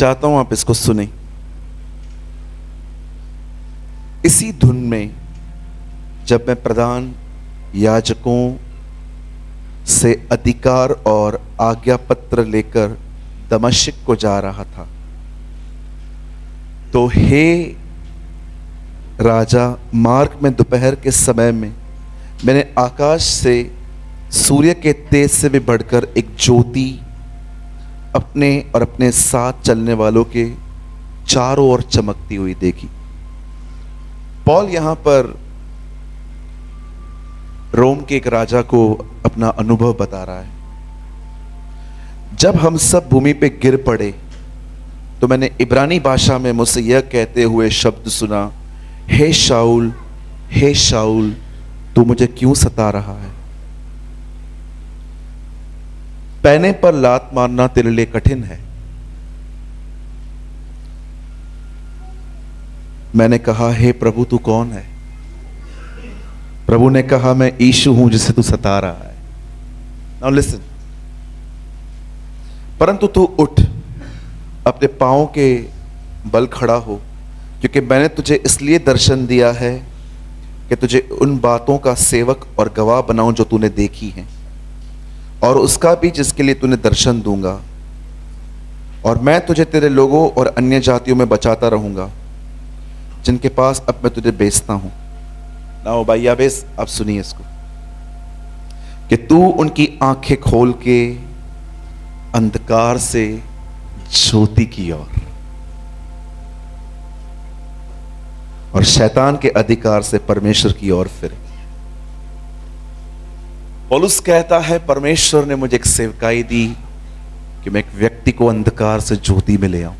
चाहता हूं आप इसको सुने। इसी धुन में जब मैं प्रधान याजकों से अधिकार और आज्ञा पत्र लेकर दमिश्क को जा रहा था, तो हे राजा, मार्ग में दोपहर के समय में मैंने आकाश से सूर्य के तेज से भी बढ़कर एक ज्योति अपने और अपने साथ चलने वालों के चारों ओर चमकती हुई देखी। पॉल यहां पर रोम के एक राजा को अपना अनुभव बता रहा है। जब हम सब भूमि पे गिर पड़े तो मैंने इब्रानी भाषा में मुझसे यह कहते हुए शब्द सुना, हे शाऊल तू मुझे क्यों सता रहा है? पैने पर लात मारना तेरे लिए कठिन है। मैंने कहा, हे प्रभु तू कौन है? प्रभु ने कहा, मैं यीशु हूं जिसे तू सता रहा है। नाउ लिसन, परंतु तू उठ, अपने पांव के बल खड़ा हो, क्योंकि मैंने तुझे इसलिए दर्शन दिया है कि तुझे उन बातों का सेवक और गवाह बनाऊं जो तूने देखी हैं, और उसका भी जिसके लिए तूने दर्शन दूंगा। और मैं तुझे तेरे लोगों और अन्य जातियों में बचाता रहूंगा जिनके पास अब मैं तुझे बेचता हूं। ना भाई याबेस, आप सुनिए इसको, कि तू उनकी आंखें खोल के अंधकार से ज्योति की ओर और शैतान के अधिकार से परमेश्वर की ओर फिरे। पौलुस कहता है, परमेश्वर ने मुझे एक सेवकाई दी कि मैं एक व्यक्ति को अंधकार से ज्योति में ले आऊं।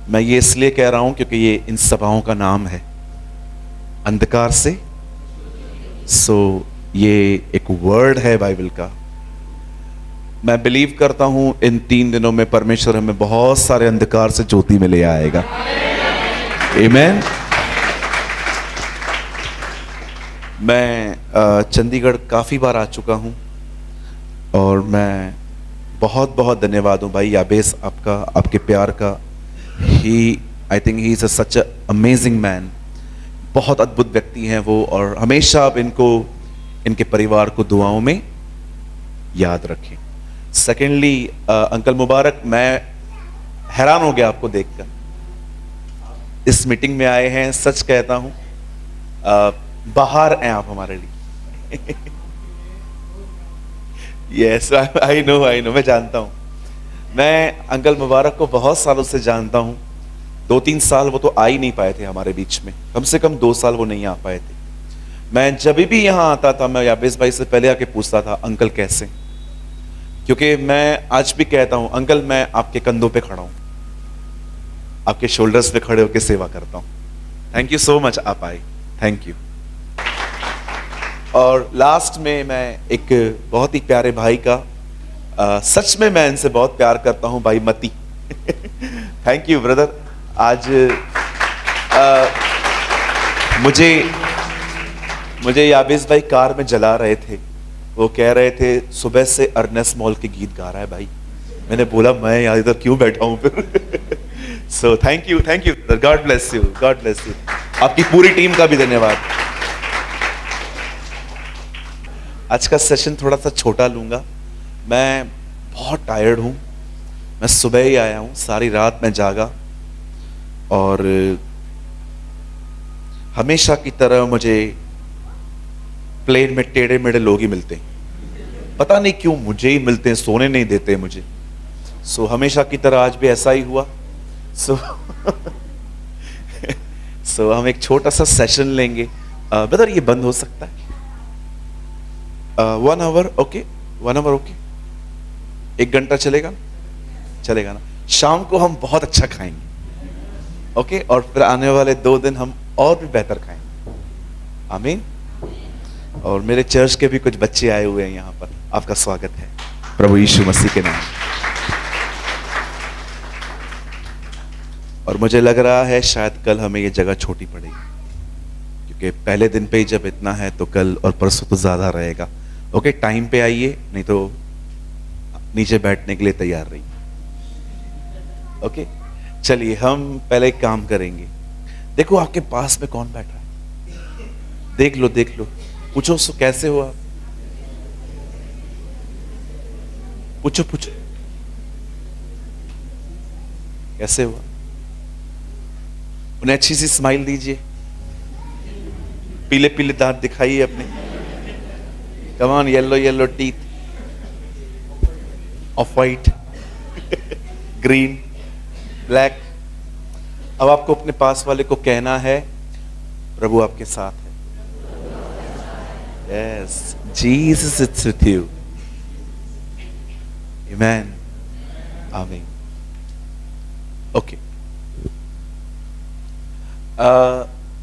मैं ये इसलिए कह रहा हूं क्योंकि ये इन सभाओं का नाम है, अंधकार से। ये एक वर्ड है बाइबल का। मैं बिलीव करता हूं इन 3 दिनों में परमेश्वर हमें बहुत सारे अंधकार से ज्योति में ले आएगा। आमीन। मैं चंडीगढ़ काफी बार आ चुका हूं और मैं बहुत बहुत धन्यवाद हूं भाई याबेस आपका, आपके प्यार का। I think he is such a amazing man. बहुत अद्भुत व्यक्ति हैं वो, और हमेशा आप इनको, इनके परिवार को दुआओं में याद रखें। सेकेंडली अंकल मुबारक, मैं हैरान हो गया आपको देखकर। इस मीटिंग में आए हैं, सच कहता हूं बाहर हैं आप हमारे लिए। यस, आई नो, मैं जानता हूं। मैं अंकल मुबारक को बहुत सालों से जानता हूं। 2-3 साल वो तो आ ही नहीं पाए थे हमारे बीच में, कम से कम 2 साल वो नहीं आ पाए थे। मैं जब भी यहां आता था, मैं याबेस भाई से पहले आके पूछता था, अंकल कैसे? क्योंकि मैं आज भी कहता हूं, अंकल मैं आपके कंधों पे खड़ा हूं, आपके शोल्डर्स पे खड़े होकर सेवा करता हूं। थैंक यू सो मच, आप आए, थैंक यू। और लास्ट में मैं एक बहुत ही प्यारे भाई का, सच में मैं इनसे बहुत प्यार करता हूं, भाई मती। Thank you brother. आज मुझे याबेस भाई कार में जला रहे थे। वो कह रहे थे सुबह से अर्नेस्ट मॉल के गीत गा रहा है भाई। मैंने बोला मैं यहाँ इधर क्यों बैठा हूं फिर। So thank you God bless you, God bless you. आपकी पूरी टीम का भी धन्यवाद। आज का सेशन थोड़ा सा छोटा लूंगा, मैं बहुत टायर्ड हूं। मैं सुबह ही आया हूं, सारी रात मैं जागा, और हमेशा की तरह मुझे प्लेन में टेढ़े मेढ़े लोग ही मिलते हैं। पता नहीं क्यों मुझे ही मिलते हैं, सोने नहीं देते मुझे। हमेशा की तरह आज भी ऐसा ही हुआ। हम एक छोटा सा सेशन लेंगे। ब्रदर ये बंद हो सकता है? 1 आवर ओके, 1 आवर ओके, 1 घंटा चलेगा ना? शाम को हम बहुत अच्छा खाएंगे, ओके, और फिर आने वाले 2 दिन हम और भी बेहतर खाएंगे। आमीन। और मेरे चर्च के भी कुछ बच्चे आए हुए हैं यहाँ पर, आपका स्वागत है प्रभु यीशु मसीह के नाम। और मुझे लग रहा है शायद कल हमें ये जगह छोटी पड़ेगी, क्योंकि पहले दिन पे ही जब इतना है तो कल और परसों तो ज्यादा रहेगा। ओके, टाइम पे आइए, नहीं तो नीचे बैठने के लिए तैयार रहिए। ओके, चलिए हम पहले एक काम करेंगे। देखो आपके पास में कौन बैठा है, देख लो देख लो, पूछो उसको कैसे हो आप, पूछो पूछो कैसे हुआ। उन्हें अच्छी सी स्माइल दीजिए, पीले पीले दांत दिखाइए अपने, come on, yellow yellow teeth, of white, green, black. अब आपको अपने पास वाले को कहना है प्रभु आपके साथ है। Yes, Jesus is with you. Amen, amen. Okay,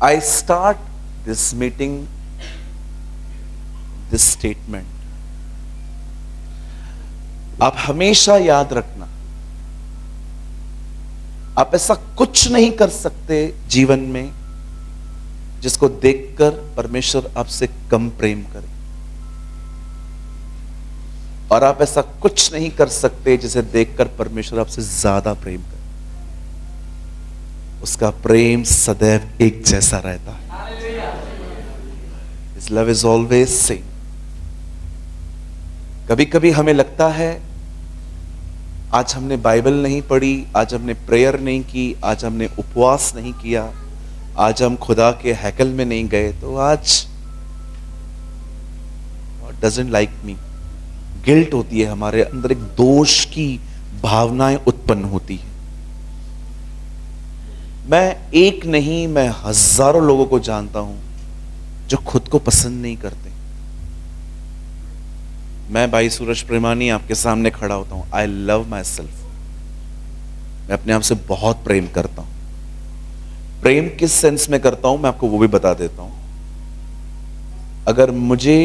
I start this meeting, this statement. आप हमेशा याद रखना, आप ऐसा कुछ नहीं कर सकते जीवन में जिसको देखकर परमेश्वर आपसे कम प्रेम करे, और आप ऐसा कुछ नहीं कर सकते जिसे देखकर परमेश्वर आपसे ज्यादा प्रेम करे। उसका प्रेम सदैव एक जैसा रहता है। His love is always same। कभी कभी हमें लगता है आज हमने बाइबल नहीं पढ़ी, आज हमने प्रेयर नहीं की, आज हमने उपवास नहीं किया, आज हम खुदा के हैकल में नहीं गए, तो आज God doesn't like me। Guilt होती है, हमारे अंदर एक दोष की भावनाएं उत्पन्न होती है। मैं एक नहीं, मैं हजारों लोगों को जानता हूं जो खुद को पसंद नहीं करते। मैं भाई सूरज प्रेमानी आपके सामने खड़ा होता हूं। आई लव माई सेल्फ। मैं अपने आप से बहुत प्रेम करता हूं। प्रेम किस सेंस में करता हूं मैं आपको वो भी बता देता हूं। अगर मुझे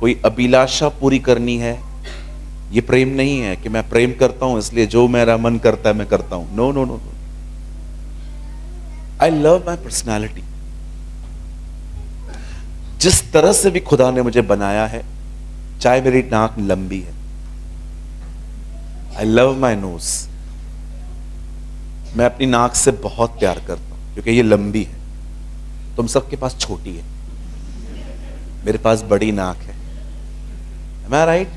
कोई अभिलाषा पूरी करनी है, ये प्रेम नहीं है कि मैं प्रेम करता हूं इसलिए जो मेरा मन करता है मैं करता हूं। No no no, I love my personality. जिस तरह से भी खुदा ने मुझे बनाया है, चाहे मेरी नाक लंबी है, आई लव माई नोज। मैं अपनी नाक से बहुत प्यार करता हूं क्योंकि ये लंबी है। तुम सबके पास छोटी है, मेरे पास बड़ी नाक है। Am I right?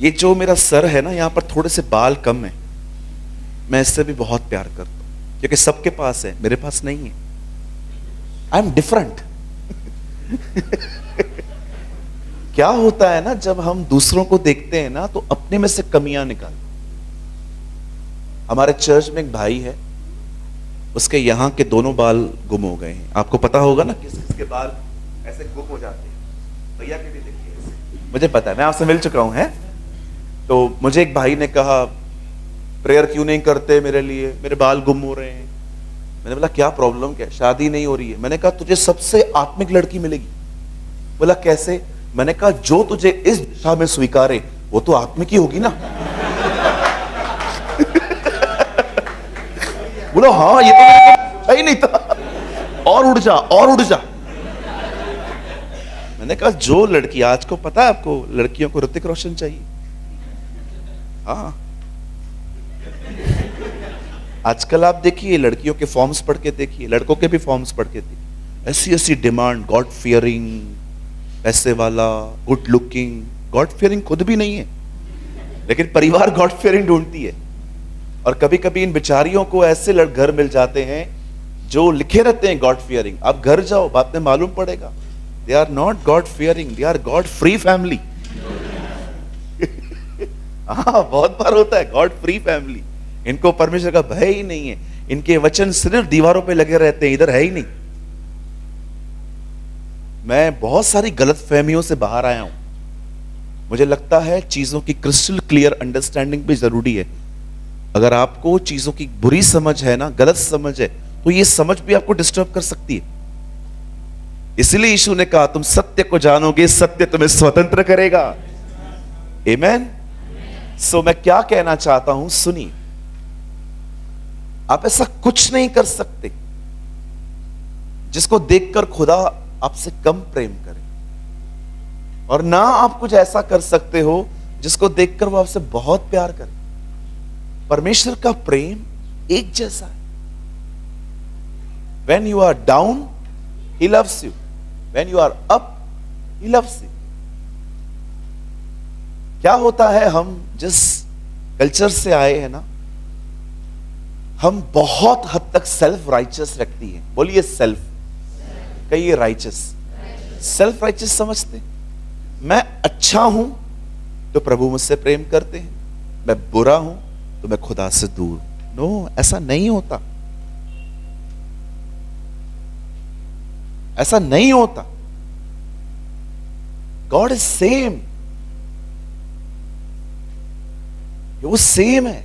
ये जो मेरा सर है ना, यहां पर थोड़े से बाल कम है, मैं इससे भी बहुत प्यार करता हूं क्योंकि सबके पास है, मेरे पास नहीं है। I am different. क्या होता है ना, जब हम दूसरों को देखते हैं ना तो अपने में से कमियां निकालते। हमारे चर्च में एक भाई है, उसके यहां के दोनों बाल गुम हो गए हैं। आपको पता होगा ना किस किस के बाल ऐसे गुम हो जाते हैं। भैया के भी देखिए ऐसे। मुझे पता है, मैं आपसे मिल चुका हूं है। तो मुझे एक भाई ने कहा प्रेयर क्यों नहीं करते मेरे लिए, मेरे बाल गुम हो रहे हैं। मैंने बोला क्या प्रॉब्लम, क्या शादी नहीं हो रही है? मैंने कहा तुझे सबसे आत्मिक लड़की मिलेगी। बोला कैसे? मैंने कहा जो तुझे इस दिशा में स्वीकारे वो तो आत्मिक ही होगी ना। बोला हाँ, ये तो मेरे को ही नहीं था। और उड़ जा, और उड़ जा। मैंने कहा जो लड़की, आज को पता है आपको लड़कियों को ऋतिक रोशन चाहिए। हाँ, आजकल आप देखिए लड़कियों के फॉर्म्स पढ़ के देखिए, लड़कों के भी फॉर्म्स पढ़ के देखिए। ऐसी ऐसी डिमांड, गॉड फियरिंग, पैसे वाला, गुड लुकिंग। गॉड फियरिंग खुद भी नहीं है, लेकिन परिवार गॉड फियरिंग ढूंढती है। और कभी कभी इन बेचारियों को ऐसे घर मिल जाते हैं जो लिखे रहते हैं गॉड फियरिंग। आप घर जाओ, बाद में मालूम पड़ेगा they are not God fearing, they are God free family. हाँ, बहुत बार होता है गॉड फ्री फैमिली। इनको परमेश्वर का भय ही नहीं है, इनके वचन सिर्फ दीवारों पे लगे रहते हैं, इधर है ही नहीं। मैं बहुत सारी गलत फहमियों से बाहर आया हूं। मुझे लगता है चीजों की क्रिस्टल क्लियर अंडरस्टैंडिंग भी जरूरी है। अगर आपको चीजों की बुरी समझ है ना, गलत समझ है, तो ये समझ भी आपको डिस्टर्ब कर सकती है। इसलिए यीशु ने कहा तुम सत्य को जानोगे, सत्य तुम्हें स्वतंत्र करेगा। आमेन। सो मैं क्या कहना चाहता हूं, सुनिए। आप ऐसा कुछ नहीं कर सकते जिसको देखकर खुदा आपसे कम प्रेम करे, और ना आप कुछ ऐसा कर सकते हो जिसको देखकर वो आपसे बहुत प्यार करे। परमेश्वर का प्रेम एक जैसा है। When you are down, he loves you. When you are up, he loves you. क्या होता है, हम जिस कल्चर से आए हैं ना, हम बहुत हद तक सेल्फ राइचस रखती है। बोलिए सेल्फ, कहिए राइचस। सेल्फ राइचस समझते, मैं अच्छा हूं तो प्रभु मुझसे प्रेम करते हैं, मैं बुरा हूं तो मैं खुदा से दूर। नो, ऐसा नहीं होता, ऐसा नहीं होता। गॉड इज सेम, वो सेम है।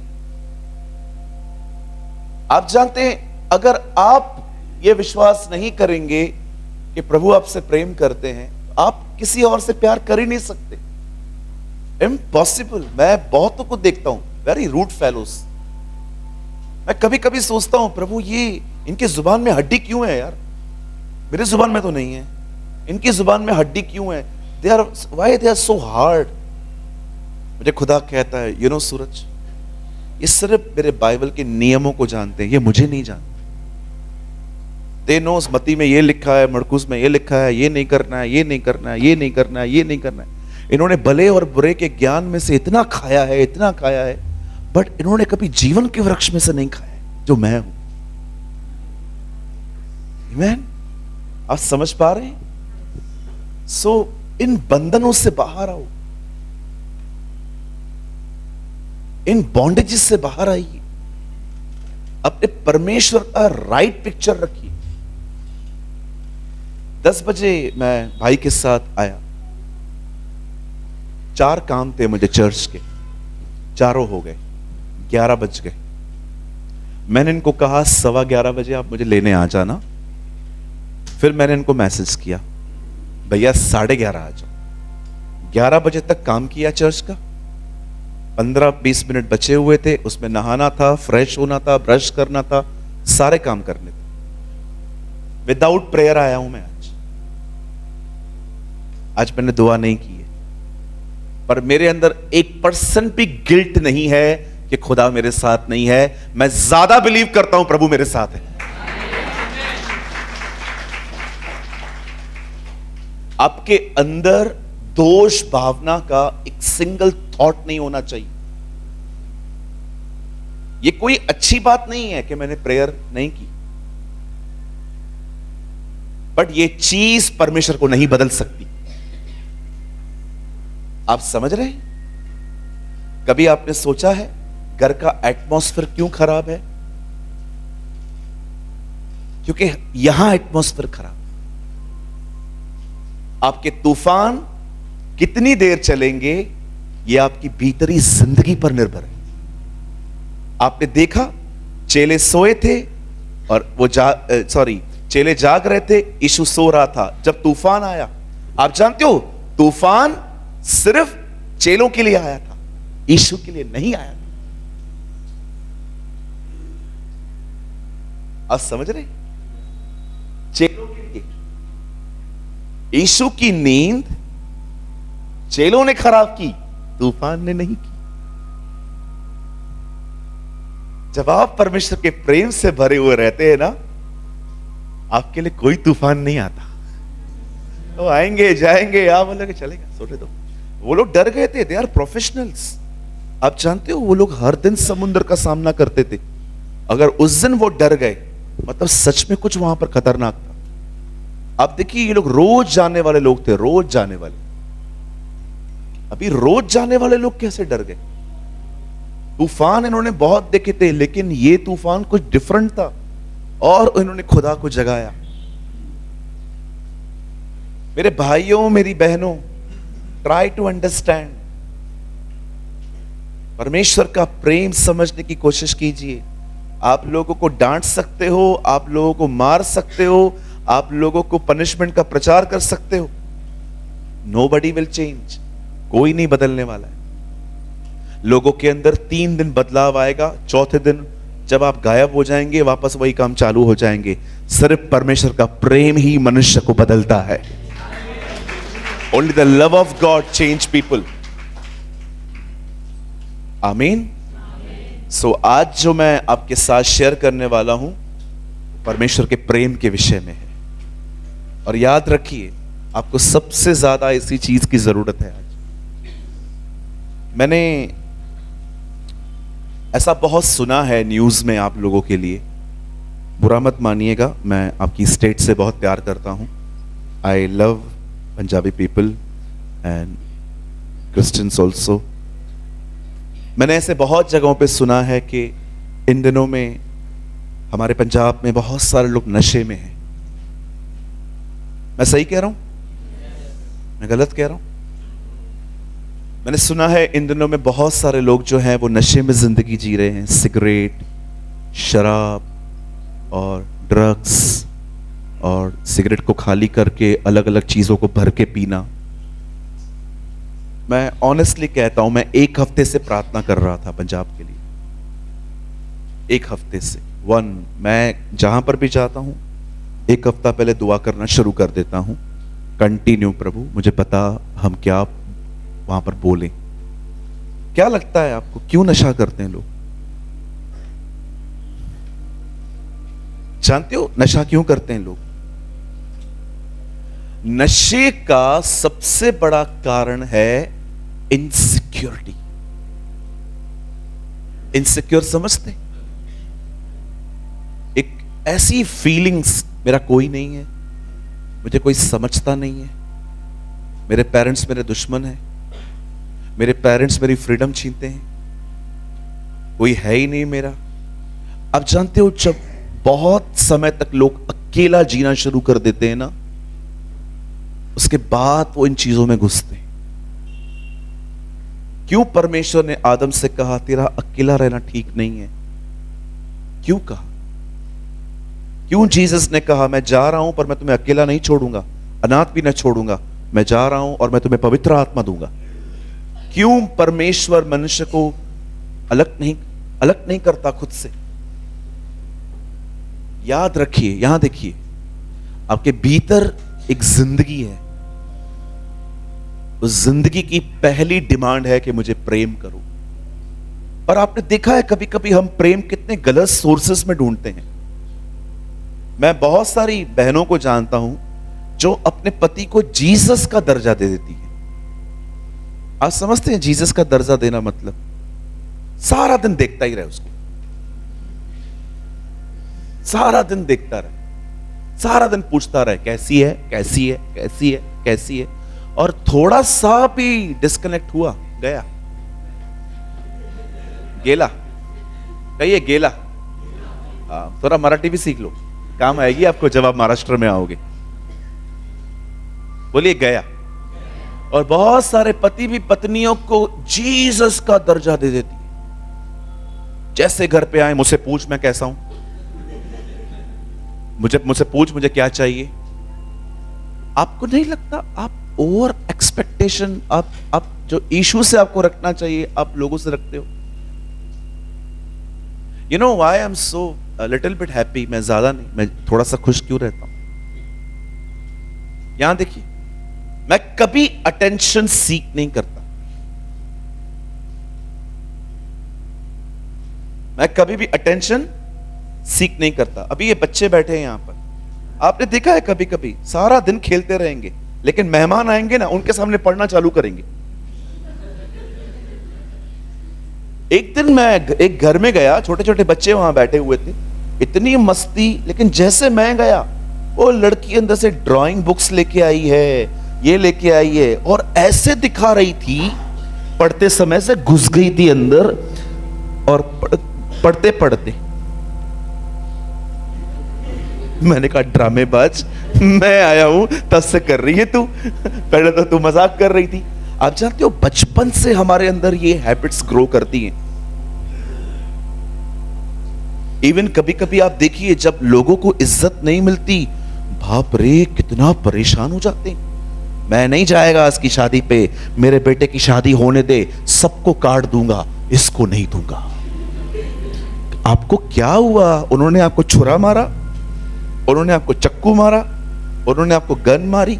आप जानते हैं, अगर आप ये विश्वास नहीं करेंगे कि प्रभु आपसे प्रेम करते हैं, आप किसी और से प्यार कर ही नहीं सकते। इम्पॉसिबल। मैं बहुतों को देखता हूं, वेरी रूड फेलोस। मैं कभी कभी सोचता हूं, प्रभु ये इनकी जुबान में हड्डी क्यों है यार, मेरी जुबान में तो नहीं है, इनकी जुबान में हड्डी क्यों है? Why they are so hard. मुझे खुदा कहता है, यू नो सूरज, ये सिर्फ मेरे बाइबल के नियमों को जानते हैं, ये मुझे नहीं जानते। दे नोस, मत्ती में ये लिखा है, मरकुस में ये लिखा है, ये नहीं करना है, ये नहीं करना है, ये नहीं करना है, ये नहीं करना है। इन्होंने भले और बुरे के ज्ञान में से इतना खाया है, इतना खाया है, बट इन्होंने कभी जीवन के वृक्ष में से नहीं खाया है जो मैं हूं। आमीन। आप समझ पा रहे हैं? सो इन बंधनों से बाहर आओ, इन बॉन्डेजेस से बाहर आइए, अपने परमेश्वर का राइट पिक्चर रखिए। 10 बजे मैं भाई के साथ आया, 4 काम थे मुझे चर्च के, चारों हो गए, 11 बज गए। मैंने इनको कहा 11:15 बजे आप मुझे लेने आ जाना। फिर मैंने इनको मैसेज किया, भैया 11:30 आ जाओ। 11 बजे तक काम किया चर्च का, 15-20 मिनट बचे हुए थे, उसमें नहाना था, फ्रेश होना था, ब्रश करना था, सारे काम करने थे। विदाउट प्रेयर आया हूं मैं आज मैंने दुआ नहीं की है, पर मेरे अंदर 1% भी गिल्ट नहीं है कि खुदा मेरे साथ नहीं है। मैं ज्यादा बिलीव करता हूं प्रभु मेरे साथ है। आपके अंदर दोष भावना का एक सिंगल थॉट नहीं होना चाहिए। यह कोई अच्छी बात नहीं है कि मैंने प्रेयर नहीं की, बट यह चीज परमेश्वर को नहीं बदल सकती। आप समझ रहे हैं? कभी आपने सोचा है घर का एटमॉस्फेयर क्यों खराब है? क्योंकि यहां एटमॉस्फेयर खराब। आपके तूफान कितनी देर चलेंगे यह आपकी भीतरी जिंदगी पर निर्भर है। आपने देखा, चेले सोए थे और वो चेले जाग रहे थे, यीशु सो रहा था जब तूफान आया। आप जानते हो, तूफान सिर्फ चेलों के लिए आया था, यीशु के लिए नहीं आया था। आप समझ रहे? चेलों के लिए। यीशु की नींद चेलों ने खराब की, तूफान ने नहीं की। जब आप परमेश्वर के प्रेम से भरे हुए रहते हैं ना, आपके लिए कोई तूफान नहीं आता। तो आएंगे जाएंगे, आप बोलोगे चलेगा, सोने दो। वो लोग डर गए थे, दे आर प्रोफेशनल्स। आप जानते हो, वो लोग हर दिन समुद्र का सामना करते थे। अगर उस दिन वो डर गए, मतलब सच में कुछ वहां पर खतरनाक था। आप देखिए, ये लोग रोज जाने वाले लोग थे, रोज जाने वाले। अभी रोज जाने वाले लोग कैसे डर गए? तूफान इन्होंने बहुत देखे थे, लेकिन ये तूफान कुछ डिफरेंट था और इन्होंने खुदा को जगाया। मेरे भाइयों, मेरी बहनों, ट्राई टू अंडरस्टैंड। परमेश्वर का प्रेम समझने की कोशिश कीजिए। आप लोगों को डांट सकते हो, आप लोगों को मार सकते हो, आप लोगों को पनिशमेंट का प्रचार कर सकते हो, नोबडी विल चेंज। कोई नहीं बदलने वाला है। लोगों के अंदर 3 दिन बदलाव आएगा, चौथे दिन जब आप गायब हो जाएंगे, वापस वही काम चालू हो जाएंगे। सिर्फ परमेश्वर का प्रेम ही मनुष्य को बदलता है। Only the love of God change people. आमीन। आज जो मैं आपके साथ शेयर करने वाला हूं परमेश्वर के प्रेम के विषय में है। और याद रखिए, आपको सबसे ज्यादा इसी चीज की जरूरत है आज। मैंने ऐसा बहुत सुना है न्यूज में आप लोगों के लिए, बुरा मत मानिएगा, मैं आपकी स्टेट से बहुत प्यार करता हूं। I love Punjabi people and Christians also. मैंने ऐसे बहुत जगहों पे सुना है कि इन दिनों में हमारे पंजाब में बहुत सारे लोग नशे में हैं। मैं सही कह रहा हूं? मैं गलत कह रहा हूं? मैंने सुना है इन दिनों में बहुत सारे लोग जो हैं वो नशे में जिंदगी जी रहे हैं। सिगरेट, शराब और ड्रग्स, और सिगरेट को खाली करके अलग अलग चीजों को भर के पीना। मैं ऑनेस्टली कहता हूं, मैं एक हफ्ते से प्रार्थना कर रहा था पंजाब के लिए। एक हफ्ते से मैं जहां पर भी जाता हूं एक हफ्ता पहले दुआ करना शुरू कर देता हूं। कंटिन्यू, प्रभु मुझे पता हम क्या वहां पर बोलें। क्या लगता है आपको, क्यों नशा करते हैं लोग? जानते हो नशा क्यों करते हैं लोग? नशे का सबसे बड़ा कारण है इनसिक्योरिटी। इनसिक्योर समझते? एक ऐसी फीलिंग्स, मेरा कोई नहीं है, मुझे कोई समझता नहीं है, मेरे पेरेंट्स मेरे दुश्मन हैं, मेरे पेरेंट्स मेरी फ्रीडम छीनते हैं, कोई है ही नहीं मेरा। अब जानते हो, जब बहुत समय तक लोग अकेला जीना शुरू कर देते हैं ना, उसके बाद वो इन चीजों में घुसते हैं। क्यों परमेश्वर ने आदम से कहा तेरा अकेला रहना ठीक नहीं है? क्यों कहा? क्यों जीसस ने कहा मैं जा रहा हूं पर मैं तुम्हें अकेला नहीं छोड़ूंगा, अनाथ भी न छोड़ूंगा, मैं जा रहा हूं और मैं तुम्हें पवित्र आत्मा दूंगा? क्यों परमेश्वर मनुष्य को अलग नहीं करता खुद से? याद रखिए, यहां देखिए, आपके भीतर एक जिंदगी है। उस जिंदगी की पहली डिमांड है कि मुझे प्रेम करो। और आपने देखा है कभी कभी हम प्रेम कितने गलत सोर्सेस में ढूंढते हैं। मैं बहुत सारी बहनों को जानता हूं जो अपने पति को जीसस का दर्जा दे देती है। आप समझते हैं जीसस का दर्जा देना मतलब? सारा दिन देखता ही रहे उसको, सारा दिन देखता रहे, सारा दिन पूछता रहे कैसी है, कैसी है, कैसी है, कैसी है। और थोड़ा सा भी डिस्कनेक्ट हुआ, गया, गेला। कहिए गेला। हाँ, थोड़ा मराठी भी सीख लो, काम आएगी आपको जब आप महाराष्ट्र में आओगे। बोलिए गया। और बहुत सारे पति भी पत्नियों को जीसस का दर्जा दे देती है। जैसे घर पे आए, मुझसे पूछ मैं कैसा हूं, मुझसे पूछ मुझे क्या चाहिए। आपको नहीं लगता आप ओवर एक्सपेक्टेशन, आप जो इशू से आपको रखना चाहिए आप लोगों से रखते हो? You know why I am so little bit happy. मैं ज्यादा नहीं, मैं थोड़ा सा खुश क्यों रहता हूं? यहां देखिए, मैं कभी अटेंशन सीख नहीं करता। मैं कभी भी अटेंशन सीख नहीं करता। अभी ये बच्चे बैठे हैं यहां पर, आपने देखा है कभी कभी सारा दिन खेलते रहेंगे, लेकिन मेहमान आएंगे ना, उनके सामने पढ़ना चालू करेंगे। एक दिन मैं एक घर में गया, छोटे छोटे बच्चे वहां बैठे हुए थे, इतनी मस्ती। लेकिन जैसे मैं गया, वो लड़की अंदर से ड्राइंग बुक्स लेके आई है, ये लेके आई है, और ऐसे दिखा रही थी पढ़ते समय से घुस गई थी अंदर। और पढ़ते पढ़ते मैंने कहा ड्रामेबाज, मैं आया हूं तब से कर रही है तू, पहले तो तू मजाक कर रही थी। आप जानते हो बचपन से हमारे अंदर ये हैबिट्स ग्रो करती हैं। इवन कभी कभी आप देखिए, जब लोगों को इज्जत नहीं मिलती, बाप रे कितना परेशान हो जाते हैं। मैं नहीं जाएगा इसकी शादी पे, मेरे बेटे की शादी होने दे, सबको काट दूंगा, इसको नहीं दूंगा। आपको क्या हुआ? उन्होंने आपको छुरा मारा, उन्होंने आपको चक्कू मारा, उन्होंने आपको गन मारी,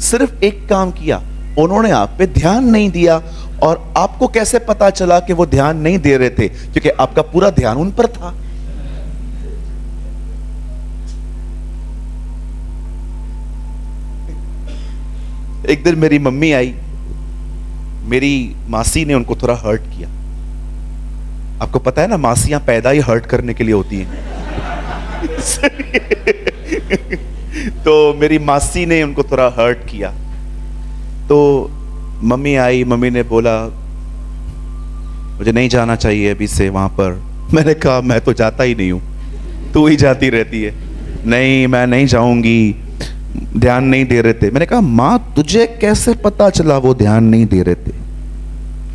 सिर्फ एक काम किया, उन्होंने आप पे ध्यान नहीं दिया। और आपको कैसे पता चला कि वो ध्यान नहीं दे रहे थे? क्योंकि आपका पूरा ध्यान उन पर था। एक दिन मेरी मम्मी आई, मेरी मासी ने उनको थोड़ा हर्ट किया। आपको पता है ना, मासियां पैदा ही हर्ट करने के लिए होती हैं। तो मेरी मासी ने उनको थोड़ा हर्ट किया। तो मम्मी आई, मम्मी ने बोला मुझे नहीं जाना चाहिए अभी से वहां पर। मैंने कहा मैं तो जाता ही नहीं हूं, तू ही जाती रहती है। नहीं मैं नहीं जाऊंगी, ध्यान नहीं दे रहे थे। मैंने कहा मां तुझे कैसे पता चला वो ध्यान नहीं दे रहे थे?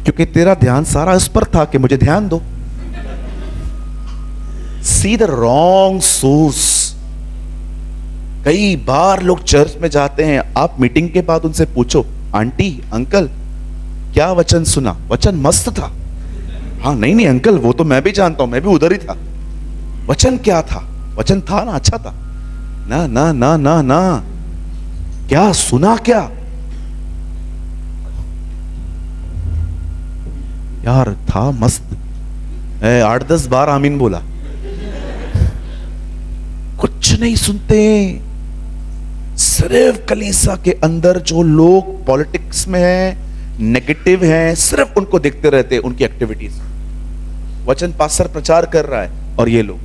क्योंकि तेरा ध्यान सारा इस पर था कि मुझे ध्यान दो। See the wrong source. कई बार लोग चर्च में जाते हैं, आप मीटिंग के बाद उनसे पूछो आंटी अंकल क्या वचन सुना? वचन मस्त था। हाँ नहीं नहीं अंकल वो तो मैं भी जानता हूं, मैं भी उधर ही था। वचन क्या था? वचन था ना, अच्छा था ना? ना ना ना ना, क्या सुना? क्या यार था मस्त। 8-10 बार आमीन बोला, कुछ नहीं सुनते। सिर्फ कलीसिया के अंदर जो लोग पॉलिटिक्स में हैं, नेगेटिव हैं, सिर्फ उनको देखते रहते हैं, उनकी एक्टिविटीज। वचन पास्टर प्रचार कर रहा है और ये लोग।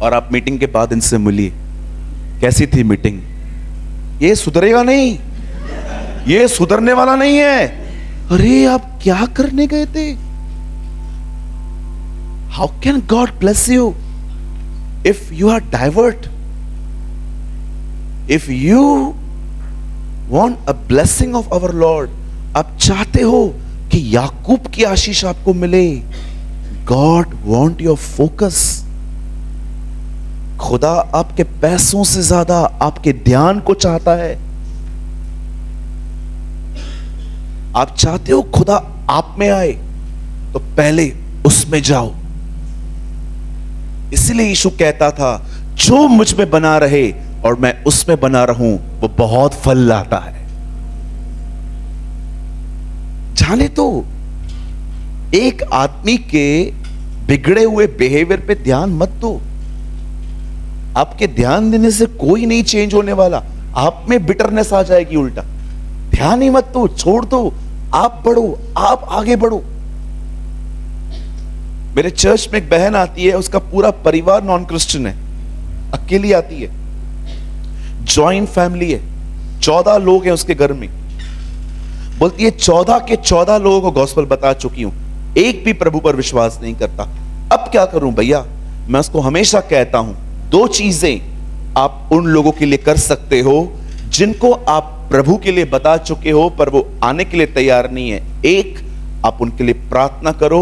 और आप मीटिंग के बाद इनसे मिलिए, कैसी थी मीटिंग? ये सुधरेगा नहीं, ये सुधरने वाला नहीं है। अरे आप क्या करने गए थे? How can God bless you if you are divert? If you want a blessing of our Lord, आप चाहते हो कि याकूब की आशीष आपको मिले, गॉड वॉन्ट योर फोकस। खुदा आपके पैसों से ज्यादा आपके ध्यान को चाहता है। आप चाहते हो खुदा आप में आए, तो पहले उसमें जाओ। इसीलिए यीशु कहता था जो मुझ में बना रहे और मैं उसमें बना रहूं वो बहुत फल लाता है। जाने तो एक आदमी के बिगड़े हुए बिहेवियर पे ध्यान मत दो। आपके ध्यान देने से कोई नहीं चेंज होने वाला, आप में बिटरनेस आ जाएगी उल्टा। ध्यान ही मत दो, छोड़ दो, आप बढ़ो, आप आगे बढ़ो। मेरे चर्च में एक बहन आती है, उसका पूरा परिवार नॉन क्रिश्चियन है, अकेली आती है, जॉइंट फैमिली है, 14 लोग हैं उसके घर में। बोलती है 14 के 14 लोगों को गॉस्पेल बता चुकी हूं, एक भी प्रभु पर विश्वास नहीं करता। अब क्या करूं भैया? मैं उसको हमेशा कहता हूं 2 चीजें आप उन लोगों के लिए कर सकते हो जिनको आप प्रभु के लिए बता चुके हो पर वो आने के लिए तैयार नहीं है। एक, आप उनके लिए प्रार्थना करो।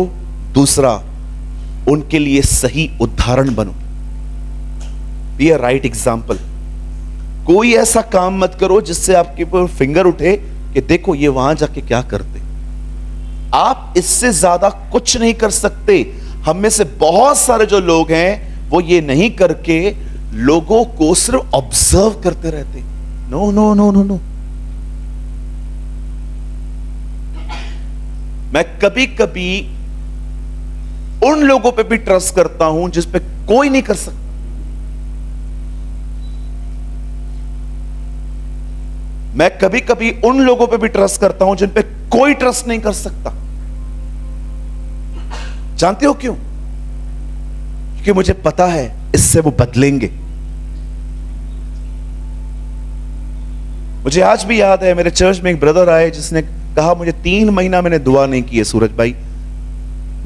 दूसरा, उनके लिए सही उदाहरण बनो। Be a right example. कोई ऐसा काम मत करो जिससे आपके ऊपर फिंगर उठे कि देखो ये वहां जाके क्या करते। आप इससे ज्यादा कुछ नहीं कर सकते। हम में से बहुत सारे जो लोग हैं वो ये नहीं करके लोगों को सिर्फ ऑब्जर्व करते रहते। No no no no no. मैं कभी कभी उन लोगों पे भी ट्रस्ट करता हूं जिस पे कोई नहीं कर सकता। मैं कभी कभी उन लोगों पे भी ट्रस्ट करता हूं जिन पे कोई ट्रस्ट नहीं कर सकता। जानते हो क्यों? क्योंकि मुझे पता है इससे वो बदलेंगे। मुझे आज भी याद है, मेरे चर्च में एक ब्रदर आए जिसने कहा मुझे 3 महीना मैंने दुआ नहीं की है सूरज भाई।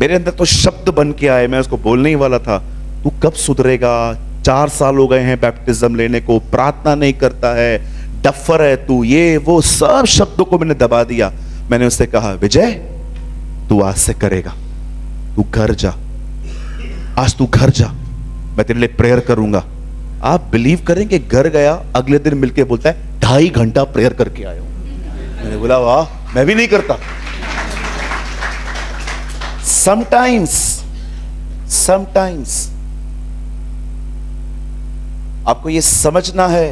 मेरे अंदर तो शब्द बन के आए, मैं उसको बोलने ही वाला था, तू कब सुधरेगा? 4 साल हो गए हैं बैप्टिज्म लेने को, प्रार्थना नहीं करता है, डफर है तू, ये वो सब शब्दों को मैंने दबा दिया। मैंने उससे कहा विजय तू आज से करेगा, तू घर जा, आज तू घर जा, मैं तेरे लिए प्रेयर करूंगा। आप बिलीव करेंगे, घर गया, अगले दिन मिलके बोलता है 2.5 घंटा प्रेयर करके आया हूं। मैंने बोला वाह, मैं भी नहीं करता। समटाइम्स आपको यह समझना है,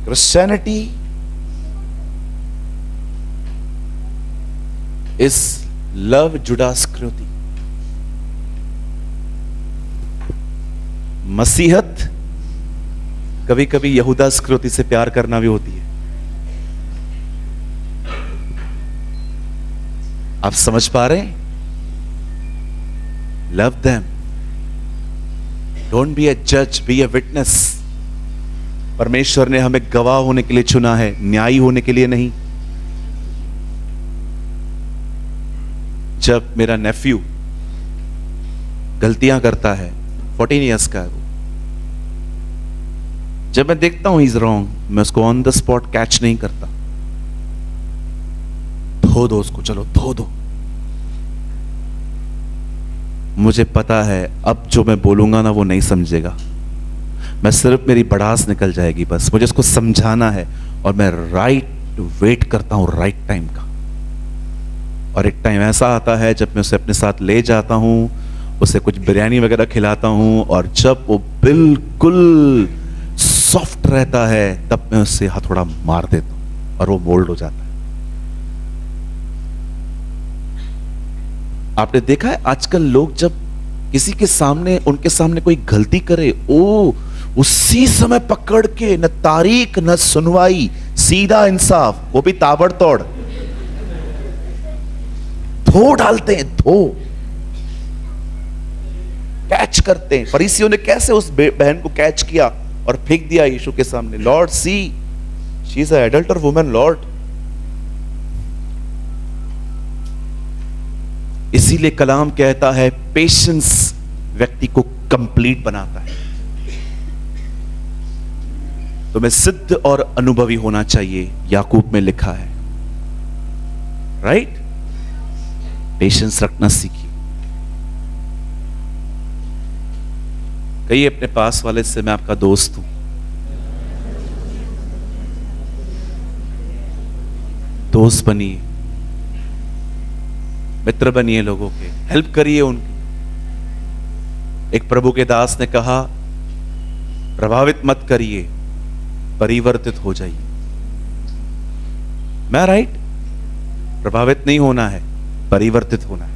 क्रिश्चियनिटी इज लव जुडास्कृति। मसीहत कभी कभी यहूदा स्कृति से प्यार करना भी होती है। आप समझ पा रहे हैं? लव देम, डोंट बी ए जज, बी ए विटनेस। परमेश्वर ने हमें गवाह होने के लिए चुना है, न्यायी होने के लिए नहीं। जब मेरा नेफ्यू गलतियां करता है, 14 इयर्स का है वो, जब मैं देखता हूं इज रॉन्ग, मैं उसको ऑन द स्पॉट कैच नहीं करता। धो दो उसको, चलो धो दो। मुझे पता है अब जो मैं बोलूंगा ना वो नहीं समझेगा, मैं सिर्फ मेरी भड़ास निकल जाएगी बस। मुझे उसको समझाना है और मैं वेट करता हूं राइट टाइम का। और एक टाइम ऐसा आता है जब मैं उसे अपने साथ ले जाता हूं, उसे कुछ बिरयानी वगैरह खिलाता हूं, और जब वो बिल्कुल सॉफ्ट रहता है तब मैं उससे हथौड़ा मार देता हूं और वो मोल्ड हो जाता है। आपने देखा है आजकल लोग जब किसी के सामने, उनके सामने कोई गलती करे, उसी समय पकड़ के न तारीख न सुनवाई, सीधा इंसाफ, वो भी ताबड़तोड़ धो डालते हैं, धो कैच करते हैं। फरीसियों ने कैसे उस बहन को कैच किया और फेंक दिया यीशु के सामने। Lord see, she is an adulter woman lord. इसीलिए कलाम कहता है पेशेंस व्यक्ति को कंप्लीट बनाता है। तो मैं सिद्ध और अनुभवी होना चाहिए, याकूब में लिखा है, राइट? पेशेंस रखना सीखिए। कहिए अपने पास वाले से, मैं आपका दोस्त हूं। दोस्त बनिए, मित्र बनिए, लोगों के हेल्प करिए उनकी। एक प्रभु के दास ने कहा, प्रभावित मत करिए, परिवर्तित हो जाइए। मैं राइट? प्रभावित नहीं होना है, परिवर्तित होना है।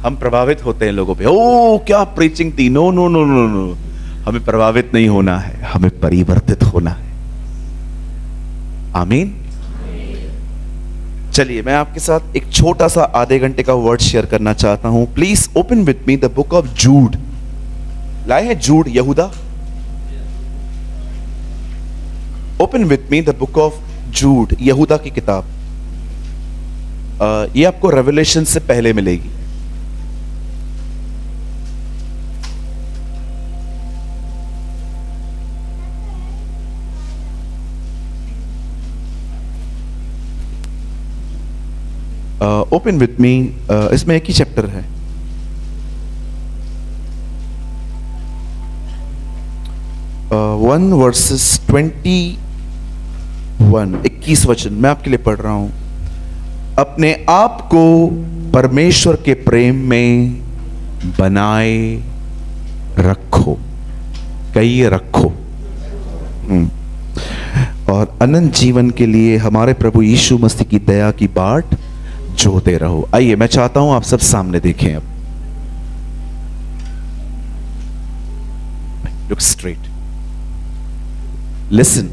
हम प्रभावित होते हैं लोगों पे, ओ क्या प्रीचिंग थी, no no no no no. हमें प्रभावित नहीं होना है, हमें परिवर्तित होना है। आमीन। चलिए मैं आपके साथ एक छोटा सा आधे घंटे का वर्ड शेयर करना चाहता हूं। Please open with me the book of Jude. लाए हैं Jude, Yahuda? Open with me the book of Jude, Yahuda की किताब। ये आपको रेवलेशन से पहले मिलेगी। ओपन विथ मी, इसमें एक ही चैप्टर है। वन वर्सेस 21 वचन मैं आपके लिए पढ़ रहा हूं। अपने आप को परमेश्वर के प्रेम में बनाए रखो, कहिए रखो, और अनंत जीवन के लिए हमारे प्रभु यीशु मसीह की दया की बाट जोते रहो। आइए मैं चाहता हूं आप सब सामने देखें। अब लुक स्ट्रेट, लिसन।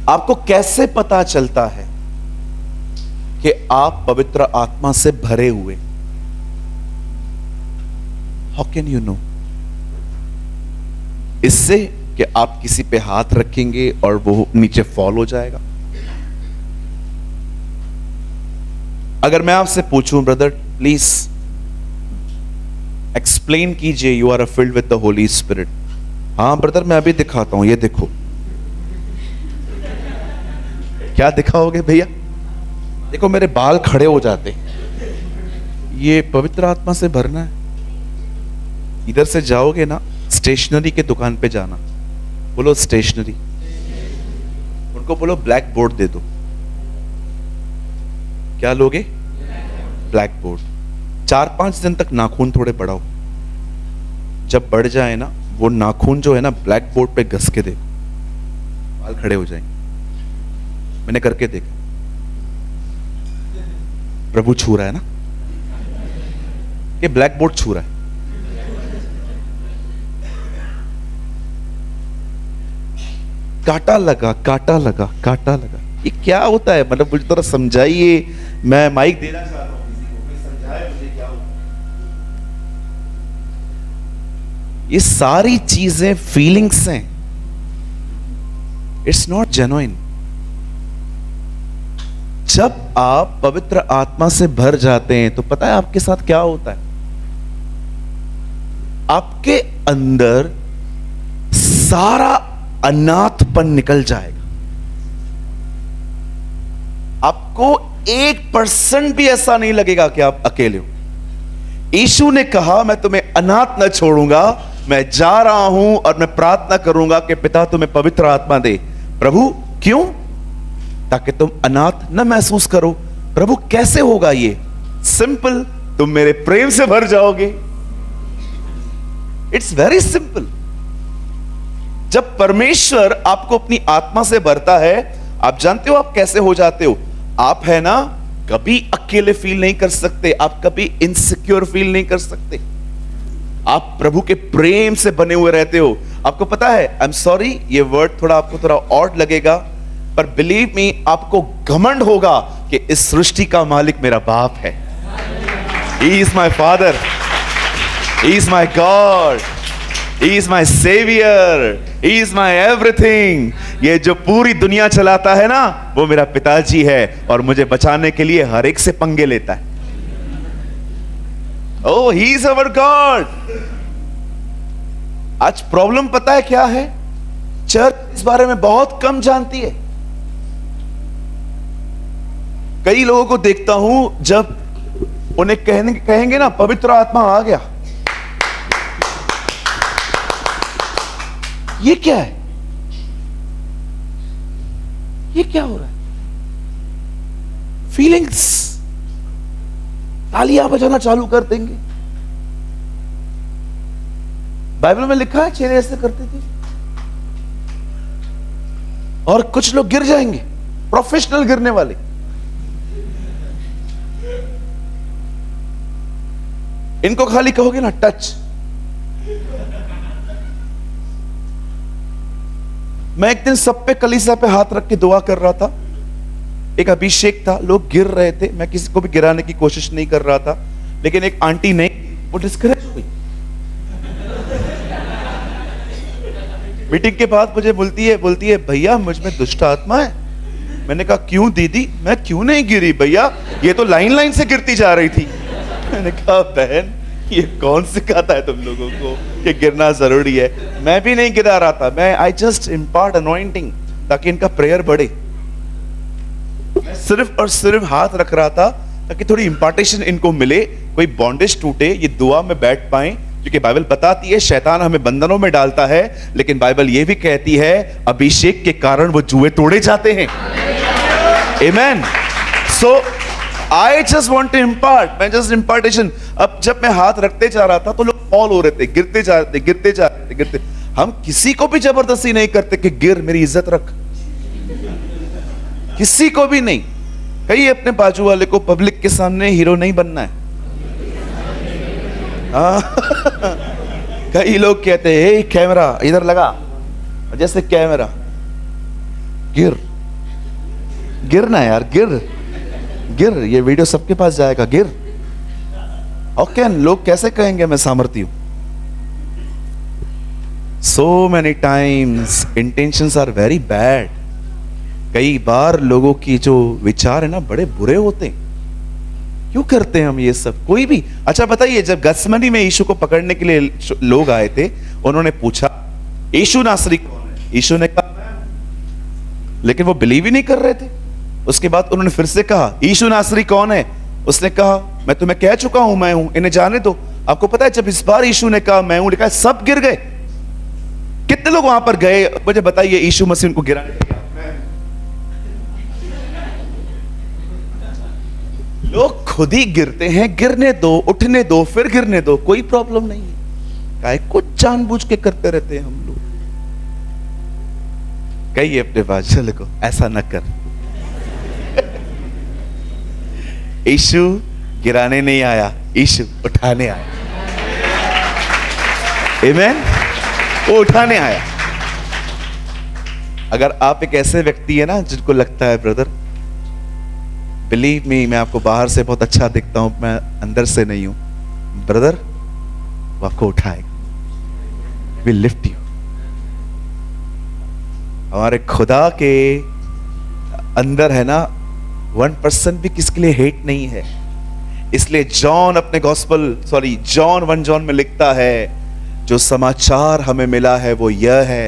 आपको कैसे पता चलता है कि आप पवित्र आत्मा से भरे हुए? How can you know? इससे कि आप किसी पे हाथ रखेंगे और वो नीचे फॉल हो जाएगा। अगर मैं आपसे पूछूं, ब्रदर प्लीज एक्सप्लेन कीजिए, you are filled with the Holy Spirit. हाँ ब्रदर मैं अभी दिखाता हूं, ये देखो। क्या दिखाओगे भैया? देखो मेरे बाल खड़े हो जाते। ये पवित्र आत्मा से भरना है। इधर से जाओगे ना, स्टेशनरी के दुकान पे जाना, बोलो स्टेशनरी। उनको बोलो ब्लैक बोर्ड दे दो। क्या लोगे? Black board. 4-5 दिन तक नाखून थोड़े बढ़ाओ, जब बढ़ जाए ना वो नाखून जो है ना ब्लैक बोर्ड पे घस के देखो, बाल खड़े हो जाएंगे। मैंने करके देखा, प्रभु छू रहा है ना, कि ब्लैक बोर्ड छू रहा है। कांटा लगा, कांटा लगा, कांटा लगा। ये क्या होता है? मतलब मुझे थोड़ा समझाइए, मैं माइक देना चाहता हूं किसी को, कोई समझाए मुझे क्या होता है। ये सारी चीजें फीलिंग्स हैं, इट्स नॉट जेन्युइन। जब आप पवित्र आत्मा से भर जाते हैं तो पता है आपके साथ क्या होता है? आपके अंदर सारा अनाथपन निकल जाएगा। आपको 1% भी ऐसा नहीं लगेगा कि आप अकेले हो। यीशु ने कहा, मैं तुम्हें अनाथ न छोड़ूंगा, मैं जा रहा हूं और मैं प्रार्थना करूंगा कि पिता तुम्हें पवित्र आत्मा दे। प्रभु क्यों? ताकि तुम अनाथ न महसूस करो। प्रभु कैसे होगा ये? सिंपल, तुम मेरे प्रेम से भर जाओगे। It's very simple. जब परमेश्वर आपको अपनी आत्मा से भरता है, आप जानते हो आप कैसे हो जाते हो? आप है ना कभी अकेले फील नहीं कर सकते, आप कभी इनसिक्योर फील नहीं कर सकते। आप प्रभु के प्रेम से बने हुए रहते हो। आपको पता है, आई एम सॉरी ये वर्ड थोड़ा आपको थोड़ा ऑड लगेगा, पर बिलीव मी, आपको घमंड होगा कि इस सृष्टि का मालिक मेरा बाप है। He is my father, He is my God, He is my savior, He is my everything। ये जो पूरी दुनिया चलाता है ना, वो मेरा पिताजी है और मुझे बचाने के लिए हर एक से पंगे लेता है। Oh, He is our God। आज प्रॉब्लम पता है क्या है? चर्च इस बारे में बहुत कम जानती है। कई लोगों को देखता हूं, जब उन्हें कहेंगे ना पवित्र आत्मा आ गया, ये क्या है? ये क्या हो रहा है? फीलिंग्स, तालियां बजाना चालू कर देंगे। बाइबल में लिखा है चेले ऐसे करते थे। और कुछ लोग गिर जाएंगे, प्रोफेशनल गिरने वाले। इनको खाली कहोगे ना टच। मैं एक दिन सब पे कलीसिया पे हाथ रख के दुआ कर रहा था। एक अभिषेक था, लोग गिर रहे थे, मैं किसी को भी गिराने की कोशिश नहीं कर रहा था, लेकिन एक आंटी ने, वो डिस्करेज हुई। मीटिंग के बाद मुझे बोलती है भैया मुझ में दुष्ट आत्मा है। मैंने कहा क्यों दीदी? मैं क्यों नहीं गिरी भैया, ये तो लाइन से गिरती जा रही थी। मैंने कहा बहन ये कौन सिखाता है तुम लोगों को कि गिरना जरूरी है? मैं भी नहीं गिरा रहा था, मैं आई जस्ट इम्पार्ट अनॉइंटिंग ताकि इनका प्रेयर बढ़े। मैं सिर्फ और सिर्फ हाथ रख रहा था ताकि थोड़ी इंपार्टेशन इनको मिले, कोई बॉन्डेज टूटे, ये दुआ में बैठ पाए। क्योंकि बाइबल बताती है शैतान हमें बंधनों में डालता है, लेकिन बाइबल ये भी कहती है अभिषेक के कारण वो जुए तोड़े जाते हैं। आमेन। सो I just want to impart, मैं just impartation। अब जब मैं हाथ रखते जा रहा था तो लोग फॉल हो रहे थे, गिरते जा रहे थे। हम किसी को भी जबरदस्ती नहीं करते कि गिर, मेरी इज्जत रख, किसी को भी नहीं। कहीं अपने बाजू वाले को पब्लिक के सामने हीरो नहीं बनना है। कई लोग कहते हैं कैमरा इधर लगा, जैसे कैमरा, गिरना यार, गिर, ये वीडियो सबके पास जाएगा, गिर। ओके, लोग कैसे कहेंगे मैं सामर्थी हूं? So many times intentions are very bad. कई बार लोगों की जो विचार है ना बड़े बुरे होते हैं। क्यों करते हैं हम ये सब? कोई भी। अच्छा बताइए, जब गत्समनी में यीशु को पकड़ने के लिए लोग आए थे, उन्होंने पूछा यीशु नासरी कौन है? यीशु ने कहा, लेकिन वो बिलीव ही नहीं कर रहे थे। उसके बाद उन्होंने फिर से कहा यीशु नासरी कौन है? उसने कहा मैं तुम्हें कह चुका हूं मैं हूं, इन्हें जाने दो। आपको पता है जब इस बार यीशु ने कहा मैं हूं, लिखा सब गिर गए। कितने लोग वहां पर गए? मुझे बताइए, यीशु मसीह उनको गिराने गया, लोग खुद ही गिरते हैं, गिरने दो, उठने दो, फिर गिरने दो, कोई प्रॉब्लम नहीं है। काहे कुछ जानबूझ के करते रहते हैं हम लोग। कहिए अपने बादशाह को, ऐसा न कर। यीशु गिराने नहीं आया, यीशु उठाने आया। आमीन। वो उठाने आया। अगर आप एक ऐसे व्यक्ति है ना जिनको लगता है ब्रदर, बिलीव मी, मैं आपको बाहर से बहुत अच्छा दिखता हूं, मैं अंदर से नहीं हूं, ब्रदर वो आपको उठाएगा, विल लिफ्ट यू। हमारे खुदा के अंदर है ना 1% भी किसके लिए हेट नहीं है। इसलिए जॉन अपने जॉन 1 जॉन में लिखता है, जो समाचार हमें मिला है वो यह है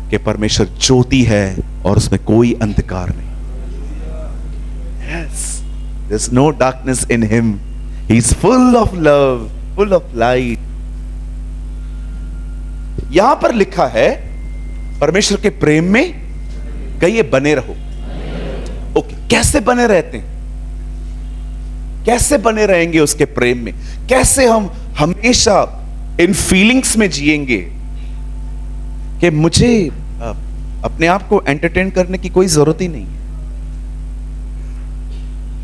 कि परमेश्वर ज्योति है और उसमें कोई अंधकार नहीं। Yes, there's no darkness in him. He's full of love, full of light. यहां पर लिखा है परमेश्वर के प्रेम में कहिए बने रहो। ओके, कैसे बने रहते हैं? कैसे बने रहेंगे उसके प्रेम में? कैसे हम हमेशा इन फीलिंग्स में जिएंगे कि मुझे अपने आप को एंटरटेन करने की कोई जरूरत ही नहीं है।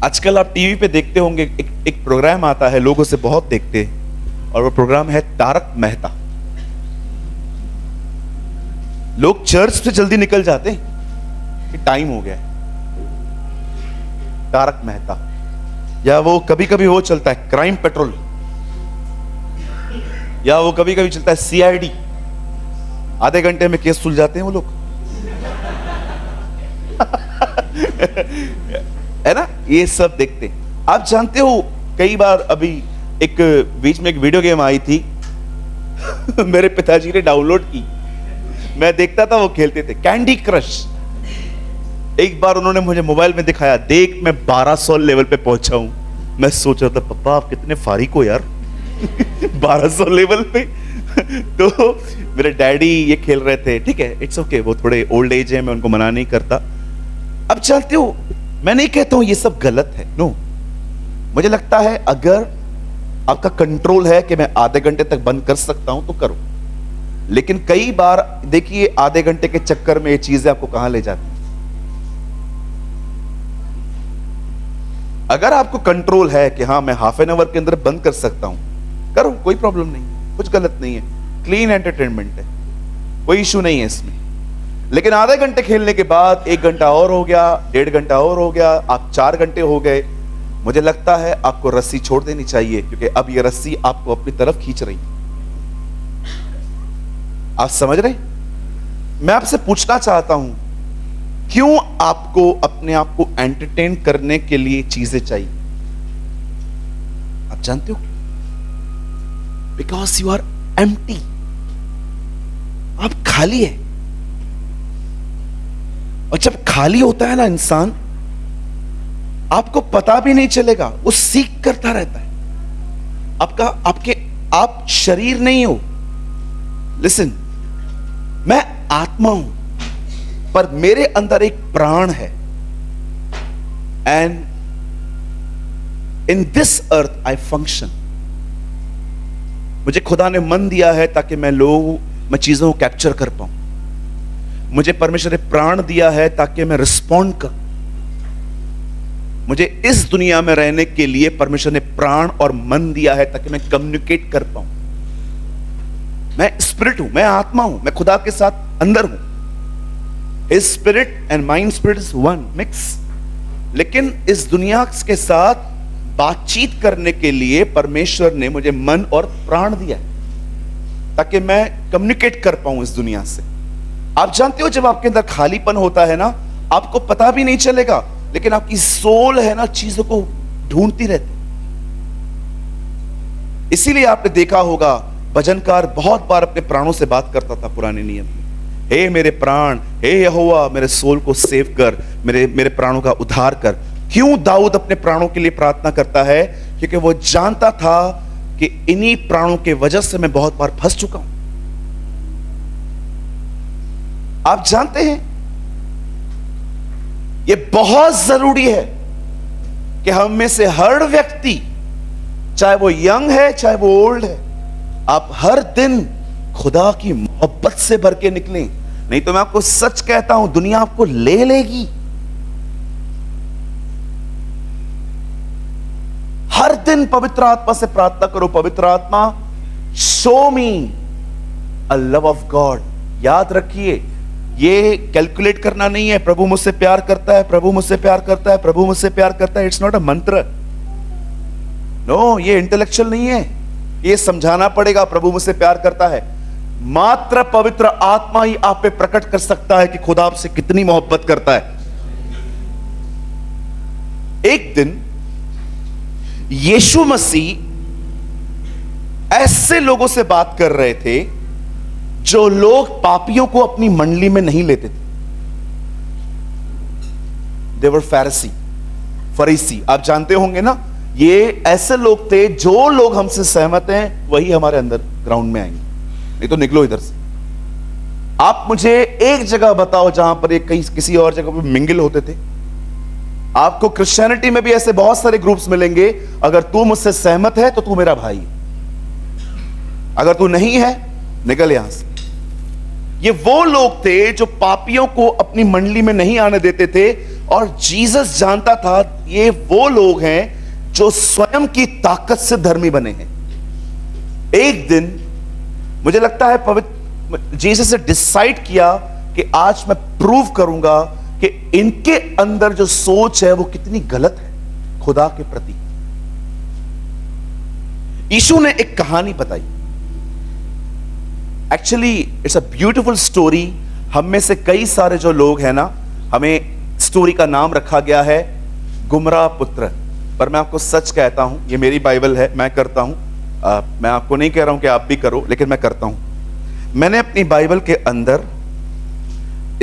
आजकल आप टीवी पे देखते होंगे, एक प्रोग्राम आता है, लोग उसे बहुत देखते हैं, और वो प्रोग्राम है तारक मेहता। लोग चर्च से जल्दी निकल जाते हैं कि टाइम हो गया है। तारक मेहता, या वो कभी कभी वो चलता है क्राइम पेट्रोल, या वो कभी कभी चलता है सीआईडी। आधे घंटे में केस सुलझाते हैं वो लोग। है ना, ये सब देखते हैं। आप जानते हो कई बार, अभी एक बीच में एक वीडियो गेम आई थी मेरे पिताजी ने डाउनलोड की, मैं देखता था, वो खेलते थे कैंडी क्रश। एक बार उन्होंने मुझे मोबाइल में दिखाया, देख मैं 1200 लेवल पे पहुंचा हूं। मैं सोच रहा था पापा आप कितने फारिक हो यार 1200 लेवल पे। तो मेरे डैडी ये खेल रहे थे, ठीक है, इट्स ओके, वो थोड़े ओल्ड एज है, मैं उनको मना नहीं करता। अब जानते हो, मैं नहीं कहता हूं ये सब गलत है, नो। मुझे लगता है अगर आपका कंट्रोल है कि मैं आधे घंटे तक बंद कर सकता हूं तो करो, लेकिन कई बार देखिए आधे घंटे के चक्कर में ये चीजें आपको कहां ले जाती हैं। अगर आपको कंट्रोल है कि हाँ मैं हाफ एन आवर के अंदर बंद कर सकता हूं, करो, कोई प्रॉब्लम नहीं, कुछ गलत नहीं है, क्लीन एंटरटेनमेंट है, कोई इशू नहीं है इसमें। लेकिन आधे घंटे खेलने के बाद 1 घंटा और हो गया, 1.5 घंटा और हो गया, आप 4 घंटे हो गए, मुझे लगता है आपको रस्सी छोड़ देनी चाहिए, क्योंकि अब ये रस्सी आपको अपनी तरफ खींच रही है। आप समझ रहे? मैं आपसे पूछना चाहता हूं, क्यों आपको अपने आप को एंटरटेन करने के लिए चीजें चाहिए? आप जानते हो? बिकॉज यू आर एम्प्टी, आप खाली है। और जब खाली होता है ना इंसान, आपको पता भी नहीं चलेगा, वो सीख करता रहता है। आप शरीर नहीं हो। लिसन, मैं आत्मा हूं, पर मेरे अंदर एक प्राण है, and in this earth I function. मुझे खुदा ने मन दिया है ताकि मैं चीजों को कैप्चर कर पाऊं। मुझे परमेश्वर ने प्राण दिया है ताकि मैं रिस्पॉन्ड कर। मुझे इस दुनिया में रहने के लिए परमेश्वर ने प्राण और मन दिया है ताकि मैं कम्युनिकेट कर पाऊं। मैं स्पिरिट हूं, मैं आत्मा हूं, मैं खुदा के साथ अंदर हूं। His spirit and mind spirit is one, mix। लेकिन इस दुनिया के साथ बातचीत करने के लिए परमेश्वर ने मुझे मन और प्राण दिया है ताकि मैं कम्युनिकेट कर पाऊं इस दुनिया से। आप जानते हो, जब आपके अंदर खालीपन होता है ना, आपको पता भी नहीं चलेगा, लेकिन आपकी सोल है ना, चीजों को ढूंढती रहती। इसीलिए आपने देखा होगा भजनकार बहुत बार अपने प्राणों से बात करता था पुराने नियम में, हे मेरे प्राण, हे यहोवा मेरे सोल को सेव कर, मेरे प्राणों का उद्धार कर। क्यों दाऊद अपने प्राणों के लिए प्रार्थना करता है? क्योंकि वो जानता था कि इन्हीं प्राणों के वजह से मैं बहुत बार फंस चुका हूं। आप जानते हैं, ये बहुत जरूरी है कि कि हम में से हर व्यक्ति, चाहे वो यंग है चाहे वो ओल्ड है, आप हर दिन खुदा की मोहब्बत से भर के निकलें। नहीं तो मैं आपको सच कहता हूं, दुनिया आपको ले लेगी। हर दिन पवित्र आत्मा से प्रार्थना करो, पवित्र आत्मा show me a love of God. याद रखिए, ये कैलकुलेट करना नहीं है, प्रभु मुझसे प्यार करता है, प्रभु मुझसे प्यार करता है, प्रभु मुझसे प्यार करता है। इट्स नॉट अ मंत्र। नो, ये इंटेलेक्चुअल नहीं है। ये समझाना पड़ेगा प्रभु मुझसे प्यार करता है। मात्र पवित्र आत्मा ही आप पे प्रकट कर सकता है कि खुदा आपसे कितनी मोहब्बत करता है। एक दिन यीशु मसीह ऐसे लोगों से बात कर रहे थे जो लोग पापियों को अपनी मंडली में नहीं लेते थे। दे वर फरीसी। आप जानते होंगे ना, ये ऐसे लोग थे, जो लोग हमसे सहमत हैं वही हमारे अंदर ग्राउंड में आएंगे, नहीं तो निकलो इधर से। आप मुझे एक जगह बताओ जहां पर ये कहीं किसी और जगह पर मिंगल होते थे। आपको क्रिश्चियनिटी में भी ऐसे बहुत सारे ग्रुप्स मिलेंगे। अगर तू मुझसे सहमत है तो तू मेरा भाई है, अगर तू नहीं है निकल यहां से। ये वो लोग थे जो पापियों को अपनी मंडली में नहीं आने देते थे, और जीसस जानता था ये वो लोग हैं जो स्वयं की ताकत से धर्मी बने हैं। एक दिन मुझे लगता है पवित्र जीसस ने डिसाइड किया कि आज मैं प्रूव करूंगा कि इनके अंदर जो सोच है वो कितनी गलत है खुदा के प्रति। यीशु ने एक कहानी बताई। Actually it's a beautiful story. हम में से कई सारे जो लोग हैं ना, हमें स्टोरी का नाम रखा गया है गुमराह पुत्र। पर मैं आपको सच कहता हूं, ये मेरी बाइबल है, मैं करता हूं। मैं आपको नहीं कह रहा हूं कि आप भी करो, लेकिन मैं करता हूं। मैंने अपनी बाइबल के अंदर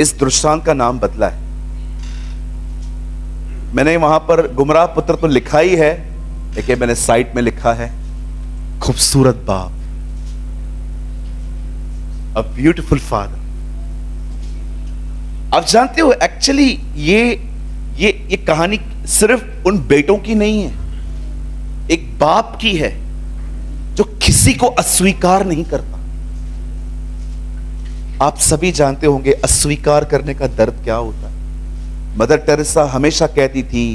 इस दृष्टांत का नाम बदला है। मैंने वहां पर गुमराह पुत्र तो लिखा ही है, लेकिन मैंने साइड में लिखा है खूबसूरत बाप, अ ब्यूटीफुल फादर। आप जानते हो, एक्चुअली ये कहानी सिर्फ उन बेटों की नहीं है, एक बाप की है जो किसी को अस्वीकार नहीं करता। आप सभी जानते होंगे अस्वीकार करने का दर्द क्या होता है। मदर टेरेसा हमेशा कहती थी,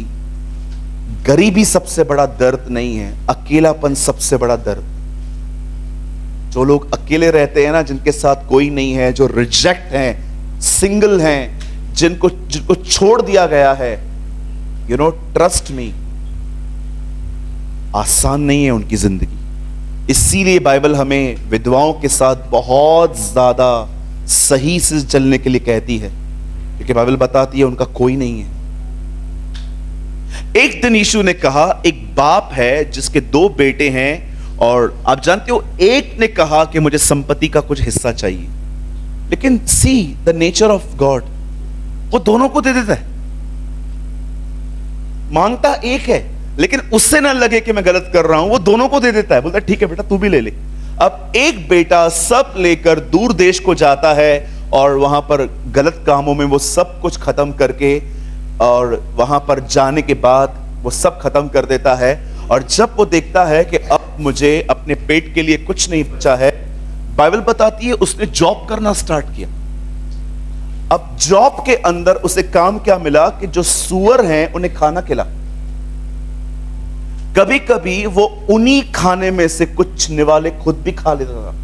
गरीबी सबसे बड़ा दर्द नहीं है, अकेलापन सबसे बड़ा दर्द। जो लोग अकेले रहते हैं ना, जिनके साथ कोई नहीं है, जो रिजेक्ट हैं, सिंगल हैं, जिनको छोड़ दिया गया है, यू नो, ट्रस्ट मी, आसान नहीं है उनकी जिंदगी। इसीलिए बाइबल हमें विधवाओं के साथ बहुत ज्यादा सही से चलने के लिए कहती है, क्योंकि बाइबल बताती है उनका कोई नहीं है। एक दिन यीशु ने कहा, एक बाप है जिसके 2 बेटे हैं, और आप जानते हो एक ने कहा कि मुझे संपत्ति का कुछ हिस्सा चाहिए, लेकिन see the nature of God, वो दोनों को दे देता है। मांगता एक है, लेकिन उससे ना लगे कि मैं गलत कर रहा हूं, वो दोनों को दे देता है। बोलता है ठीक है बेटा, तू भी ले ले। अब एक बेटा सब लेकर दूर देश को जाता है, और वहां पर गलत कामों में वो सब कुछ खत्म करके, और वहां पर जाने के बाद वो सब खत्म कर देता है। और जब वो देखता है कि अब मुझे अपने पेट के लिए कुछ नहीं बचा है, बाइबल बताती है उसने जॉब करना स्टार्ट किया। अब जॉब के अंदर उसे काम क्या मिला कि जो सुअर हैं उन्हें खाना खिला। कभी कभी वो उन्हीं खाने में से कुछ निवाले खुद भी खा लेता था।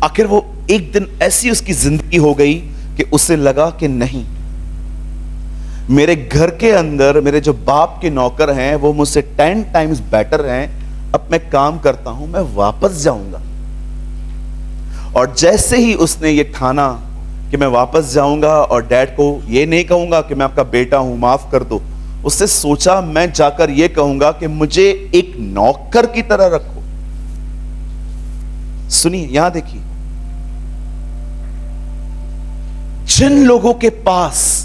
आखिर वो एक दिन ऐसी उसकी जिंदगी हो गई कि उसे लगा कि नहीं, मेरे घर के अंदर मेरे जो बाप के नौकर हैं वो मुझसे 10 टाइम्स बेटर हैं, अब मैं काम करता हूं, मैं वापस जाऊंगा। और जैसे ही उसने ये ठाना कि मैं वापस जाऊंगा और डैड को ये नहीं कहूंगा कि मैं आपका बेटा हूं, माफ कर दो, उससे सोचा मैं जाकर ये कहूंगा कि मुझे एक नौकर की तरह रखो। सुनिए, यहां देखिए, जिन लोगों के पास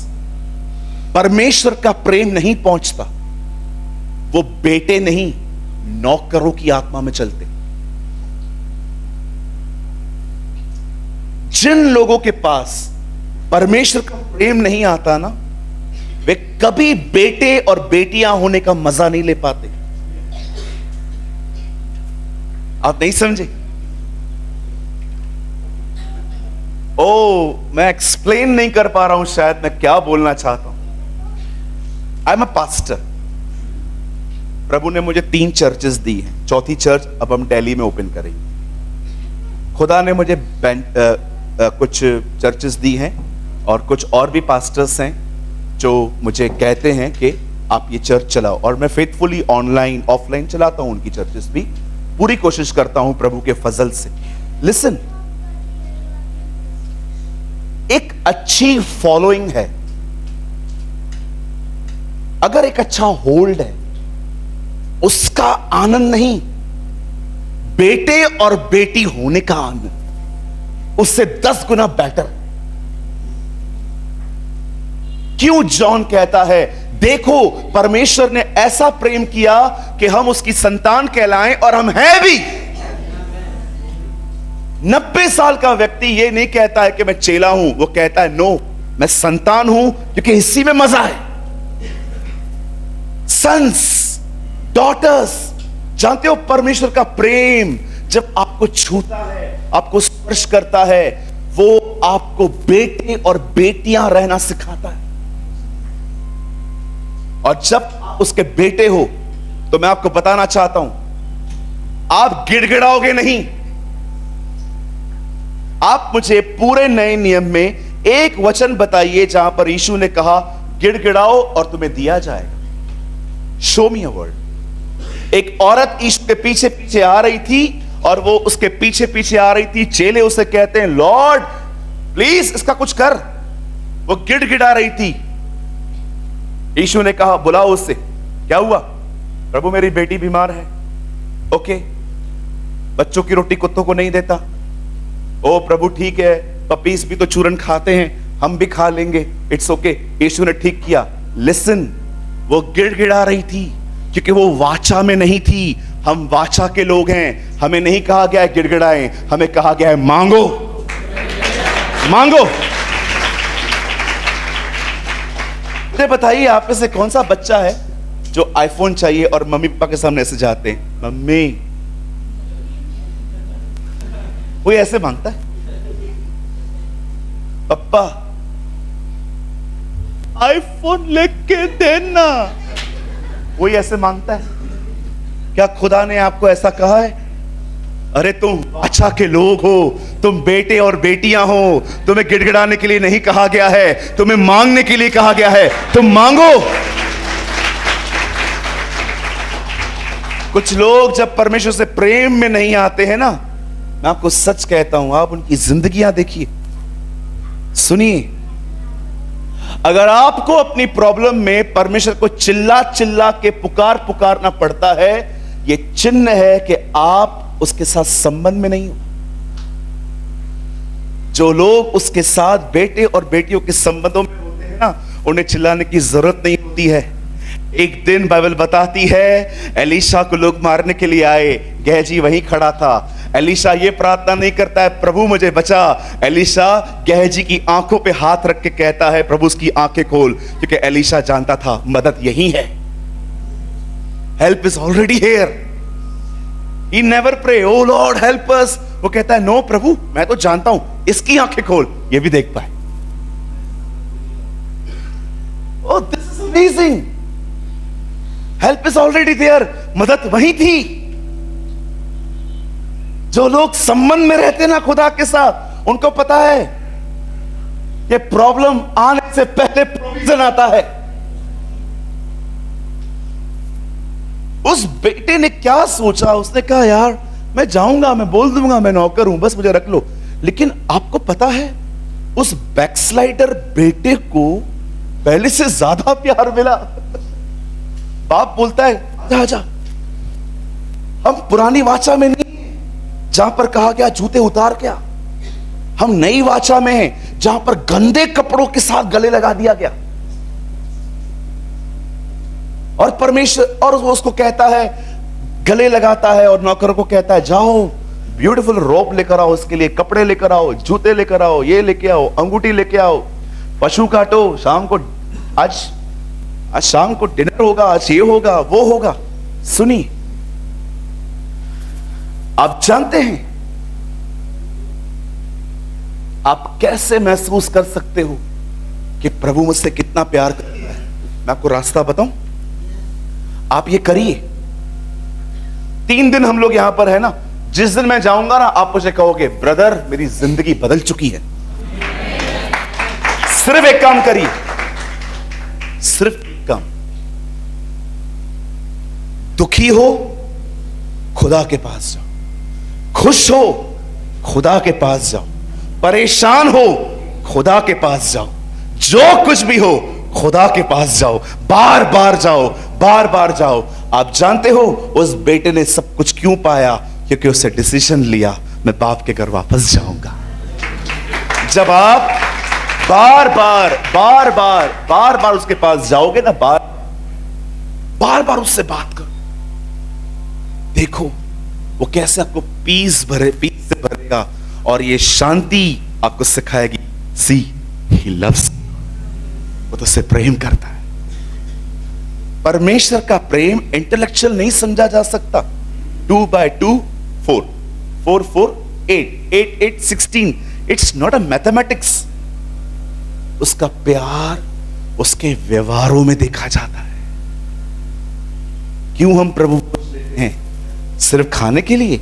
परमेश्वर का प्रेम नहीं पहुंचता, वो बेटे नहीं नौकरों की आत्मा में चलते। जिन लोगों के पास परमेश्वर का प्रेम नहीं आता ना, वे कभी बेटे और बेटियां होने का मजा नहीं ले पाते। आप नहीं समझे? मैं एक्सप्लेन नहीं कर पा रहा हूं शायद मैं क्या बोलना चाहता हूं। I am a pastor. प्रभु ने मुझे 3 चर्चेस दी हैं, चौथी चर्च अब हम दिल्ली में ओपन करेंगे। खुदा ने मुझे कुछ चर्चेस दी हैं और कुछ और भी पास्टर्स हैं जो मुझे कहते हैं कि आप ये चर्च चलाओ, और मैं फेथफुली ऑनलाइन ऑफलाइन चलाता हूं उनकी चर्चेस भी, पूरी कोशिश करता हूं प्रभु के फजल से। लिसन, एक अच्छी फॉलोइंग है, अगर एक अच्छा होल्ड है, उसका आनंद नहीं, बेटे और बेटी होने का आनंद उससे 10 गुना बेटर। क्यों जॉन कहता है, देखो परमेश्वर ने ऐसा प्रेम किया कि हम उसकी संतान कहलाएं, और हम हैं भी। 90 साल का व्यक्ति ये नहीं कहता है कि मैं चेला हूं, वो कहता है नो, मैं संतान हूं, क्योंकि इसी में मजा है। सन्स, डॉटर्स, जानते हो परमेश्वर का प्रेम जब आपको छूता है, आपको स्पर्श करता है, वो आपको बेटे और बेटियां रहना सिखाता है। और जब आप उसके बेटे हो तो मैं आपको बताना चाहता हूं, आप गिड़गिड़ाओगे नहीं। आप मुझे पूरे नए नियम में एक वचन बताइए जहां पर यीशु ने कहा गिड़गिड़ाओ और तुम्हें दिया जाएगा। Show me a word. एक औरत यीशु के पीछे पीछे आ रही थी और वो उसके पीछे पीछे आ रही थी। चेले उसे कहते हैं, लॉर्ड प्लीज इसका कुछ कर। वो गिड़गिड़ा रही थी। यीशु ने कहा, बुलाओ उससे। क्या हुआ? प्रभु मेरी बेटी बीमार है। ओके, बच्चों की रोटी कुत्तों को नहीं देता। ओ प्रभु ठीक है, पपीस भी तो चूरन खाते हैं, हम भी खा लेंगे, इट्स ओके। यीशु ने ठीक किया। लिसन, वो गिड़गिड़ा रही थी क्योंकि वो वाचा में नहीं थी। हम वाचा के लोग हैं, हमें नहीं कहा गया है गिड़गिड़ाएं, हमें कहा गया है मांगो, मांगो। मुझे बताइए, आप में से कौन सा बच्चा है जो आईफोन चाहिए और मम्मी पापा के सामने ऐसे जाते हैं, मम्मी? कोई ऐसे मांगता है, पप्पा आईफोन लेके देना? कोई ऐसे मांगता है? क्या खुदा ने आपको ऐसा कहा है? अरे तुम अच्छा के लोग हो, तुम बेटे और बेटियां हो, तुम्हें गिड़गिड़ाने के लिए नहीं कहा गया है, तुम्हें मांगने के लिए कहा गया है। तुम मांगो। कुछ लोग जब परमेश्वर से प्रेम में नहीं आते हैं ना, मैं आपको सच कहता हूं, आप उनकी जिंदगियां देखिए, सुनिए। अगर आपको अपनी प्रॉब्लम में परमेश्वर को चिल्ला चिल्ला के पुकारना पड़ता है, यह चिन्ह है कि आप उसके साथ संबंध में नहीं हो। जो लोग उसके साथ बेटे और बेटियों के संबंधों में होते हैं ना, उन्हें चिल्लाने की जरूरत नहीं होती है। एक दिन बाइबल बताती है, एलीशा को लोग मारने के लिए आए, गेहजी वहीं खड़ा था। एलीशा ये प्रार्थना नहीं करता है, प्रभु मुझे बचा। एलीशा गेहजी की आंखों पे हाथ रख के कहता है, प्रभु उसकी आंखें खोल, क्योंकि एलीशा जानता था मदद यही है। Help is already here. He never pray, oh Lord help us। वो कहता है, नो प्रभु मैं तो जानता हूं, इसकी आंखें खोल, ये भी देख पाए। Oh this is amazing। Help is already there, मदद वही थी। जो लोग संबंध में रहते ना खुदा के साथ, उनको पता है कि प्रॉब्लम आने से पहले प्रोविजन आता है। उस बेटे ने क्या सोचा, उसने कहा यार मैं जाऊंगा, मैं बोल दूंगा मैं नौकर हूं, बस मुझे रख लो। लेकिन आपको पता है, उस बैकस्लाइडर बेटे को पहले से ज्यादा प्यार मिला। बाप बोलता है, आजा आजा। हम पुरानी वाचा में नहीं जहां पर कहा गया जूते उतार क्या, हम नई वाचा में हैं जहां पर गंदे कपड़ों के साथ गले लगा दिया गया। और परमेश्वर, और वो उसको कहता है, गले लगाता है और नौकरों को कहता है, जाओ ब्यूटीफुल रोब लेकर आओ, उसके लिए कपड़े लेकर आओ, जूते लेकर आओ, ये लेके आओ, अंगूठी लेके आओ, पशु काटो, शाम को आज आज शाम को डिनर होगा, आज ये होगा, वो होगा। सुनिए, आप जानते हैं आप कैसे महसूस कर सकते हो कि प्रभु मुझसे कितना प्यार करता है? मैं आपको रास्ता बताऊं, आप ये करिए। 3 दिन हम लोग यहां पर है ना, जिस दिन मैं जाऊंगा ना, आप मुझे कहोगे ब्रदर मेरी जिंदगी बदल चुकी है। सिर्फ एक काम करिए, सिर्फ एक काम। दुखी हो, खुदा के पास जाओ। खुश हो, खुदा के पास जाओ। परेशान हो, खुदा के पास जाओ। जो कुछ भी हो, खुदा के पास जाओ। बार बार जाओ, बार बार जाओ। आप जानते हो उस बेटे ने सब कुछ क्यों पाया? क्योंकि उसने डिसीजन लिया, मैं बाप के घर वापस जाऊंगा। जब आप बार बार बार बार बार बार उसके पास जाओगे ना, बार बार उससे बात करो, देखो वो कैसे आपको पीस से भरेगा और ये शांति आपको सिखाएगी। सी ही लव्स, वो तो उससे प्रेम करता है। परमेश्वर का प्रेम इंटेलेक्चुअल नहीं समझा जा सकता। 2 by 2 4 4 4 8 8 8 16, it's not a mathematics. उसका प्यार उसके व्यवहारों में देखा जाता है। क्यों हम प्रभु लेते हैं? सिर्फ खाने के लिए?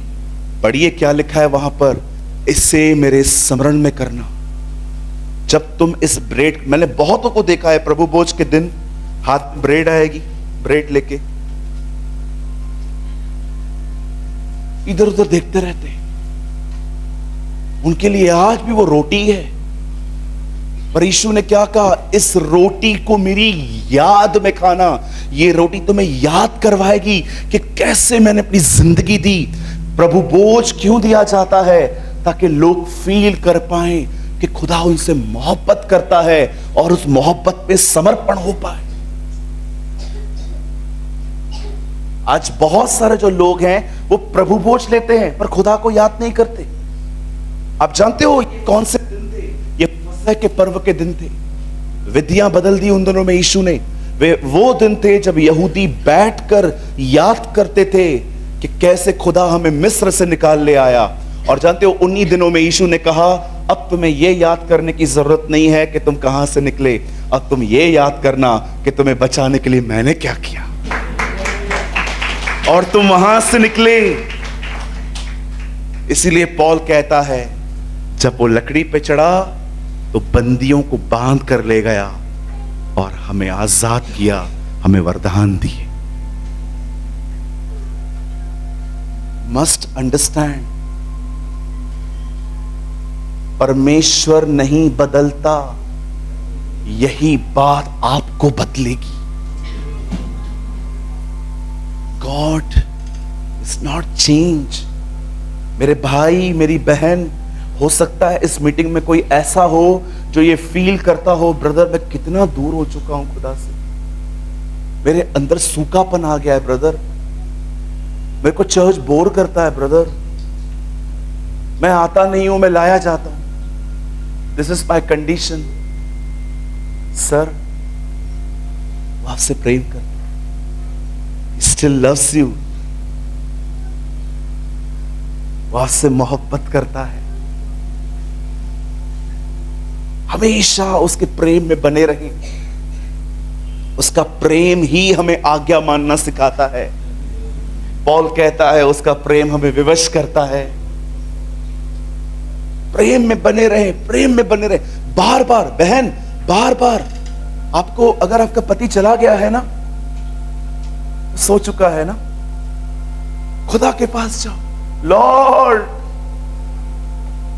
पढ़िए क्या लिखा है वहां पर, इससे मेरे स्मरण में करना। जब तुम इस ब्रेड, मैंने बहुतों को देखा है प्रभु भोज के दिन हाथ में ब्रेड आएगी, ब्रेड लेके इधर उधर देखते रहते हैं। उनके लिए आज भी वो रोटी है, पर यीशु ने क्या कहा? इस रोटी को मेरी याद में खाना। ये रोटी तुम्हें याद करवाएगी कि कैसे मैंने अपनी जिंदगी दी। प्रभु भोज क्यों दिया जाता है? ताकि लोग फील कर पाए कि खुदा उनसे मोहब्बत करता है और उस मोहब्बत पे समर्पण हो पाए। आज बहुत सारे जो लोग हैं वो प्रभु भोज लेते हैं पर खुदा को याद नहीं करते। आप जानते हो ये कौन से दिन थे? ये फसह के पर्व के दिन थे। विधियां बदल दी उन दिनों में यीशु ने। वे वो दिन थे जब यहूदी बैठकर याद करते थे कि कैसे खुदा हमें मिस्र से निकाल ले आया। और जानते हो उन्हीं दिनों में यीशु ने कहा, अब तुम्हें यह याद करने की जरूरत नहीं है कि तुम कहां से निकले, अब तुम ये याद करना कि तुम्हें बचाने के लिए मैंने क्या किया और तुम वहां से निकले। इसीलिए पौल कहता है जब वो लकड़ी पे चढ़ा तो बंदियों को बांध कर ले गया और हमें आजाद किया, हमें वरदान दिए। मस्ट अंडरस्टैंड, परमेश्वर नहीं बदलता, यही बात आपको बदलेगी। God is not change. मेरे भाई मेरी बहन, हो सकता है इस मीटिंग में कोई ऐसा हो जो ये फील करता हो, ब्रदर मैं कितना दूर हो चुका हूं खुदा से, मेरे अंदर सूखापन आ गया है ब्रदर, मेरे को चर्च बोर करता है ब्रदर, मैं आता नहीं हूं, मैं लाया जाता हूं, this is my condition. Sir वो आपसे प्रेम करता, स्टिल लव्स यू, वो आपसे मोहब्बत करता है। हमेशा उसके प्रेम में बने रहें। उसका प्रेम ही हमें आज्ञा मानना सिखाता है। पौल कहता है उसका प्रेम हमें विवश करता है। प्रेम में बने रहें, प्रेम में बने रहें। बार बार बहन, बार बार आपको, अगर आपका पति चला गया है ना, सो चुका है ना, खुदा के पास जाओ, लॉर्ड,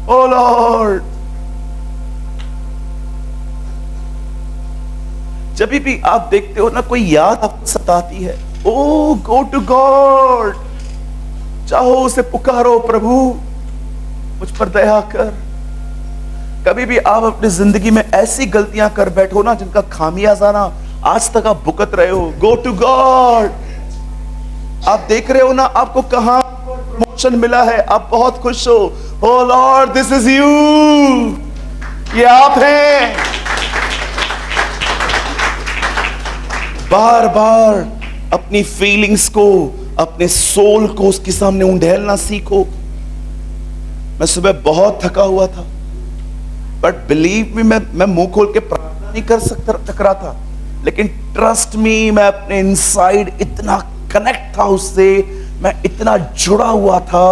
ओ लॉर्ड। जब भी आप देखते हो ना कोई याद आपको सताती है, ओ गो टू गॉड, चाहो उसे पुकारो, प्रभु मुझ पर दया कर। कभी भी आप अपनी जिंदगी में ऐसी गलतियां कर बैठो ना जिनका खामियाजा ना आज तक आप भुगत रहे हो, गो टू गॉड। आप देख रहे हो ना आपको कहां प्रमोशन मिला है, आप बहुत खुश हो, ओ लॉर्ड दिस इज यू, ये आप हैं। बार बार अपनी फीलिंग्स को, अपने सोल को उसके सामने उंडेलना सीखो। मैं सुबह बहुत थका हुआ था, बट बिलीव मी, मैं मुंह खोल के प्रार्थना नहीं कर सकता, थक रहा था, लेकिन ट्रस्ट मी, मैं अपने इनसाइड इतना कनेक्ट था उससे, मैं इतना जुड़ा हुआ था।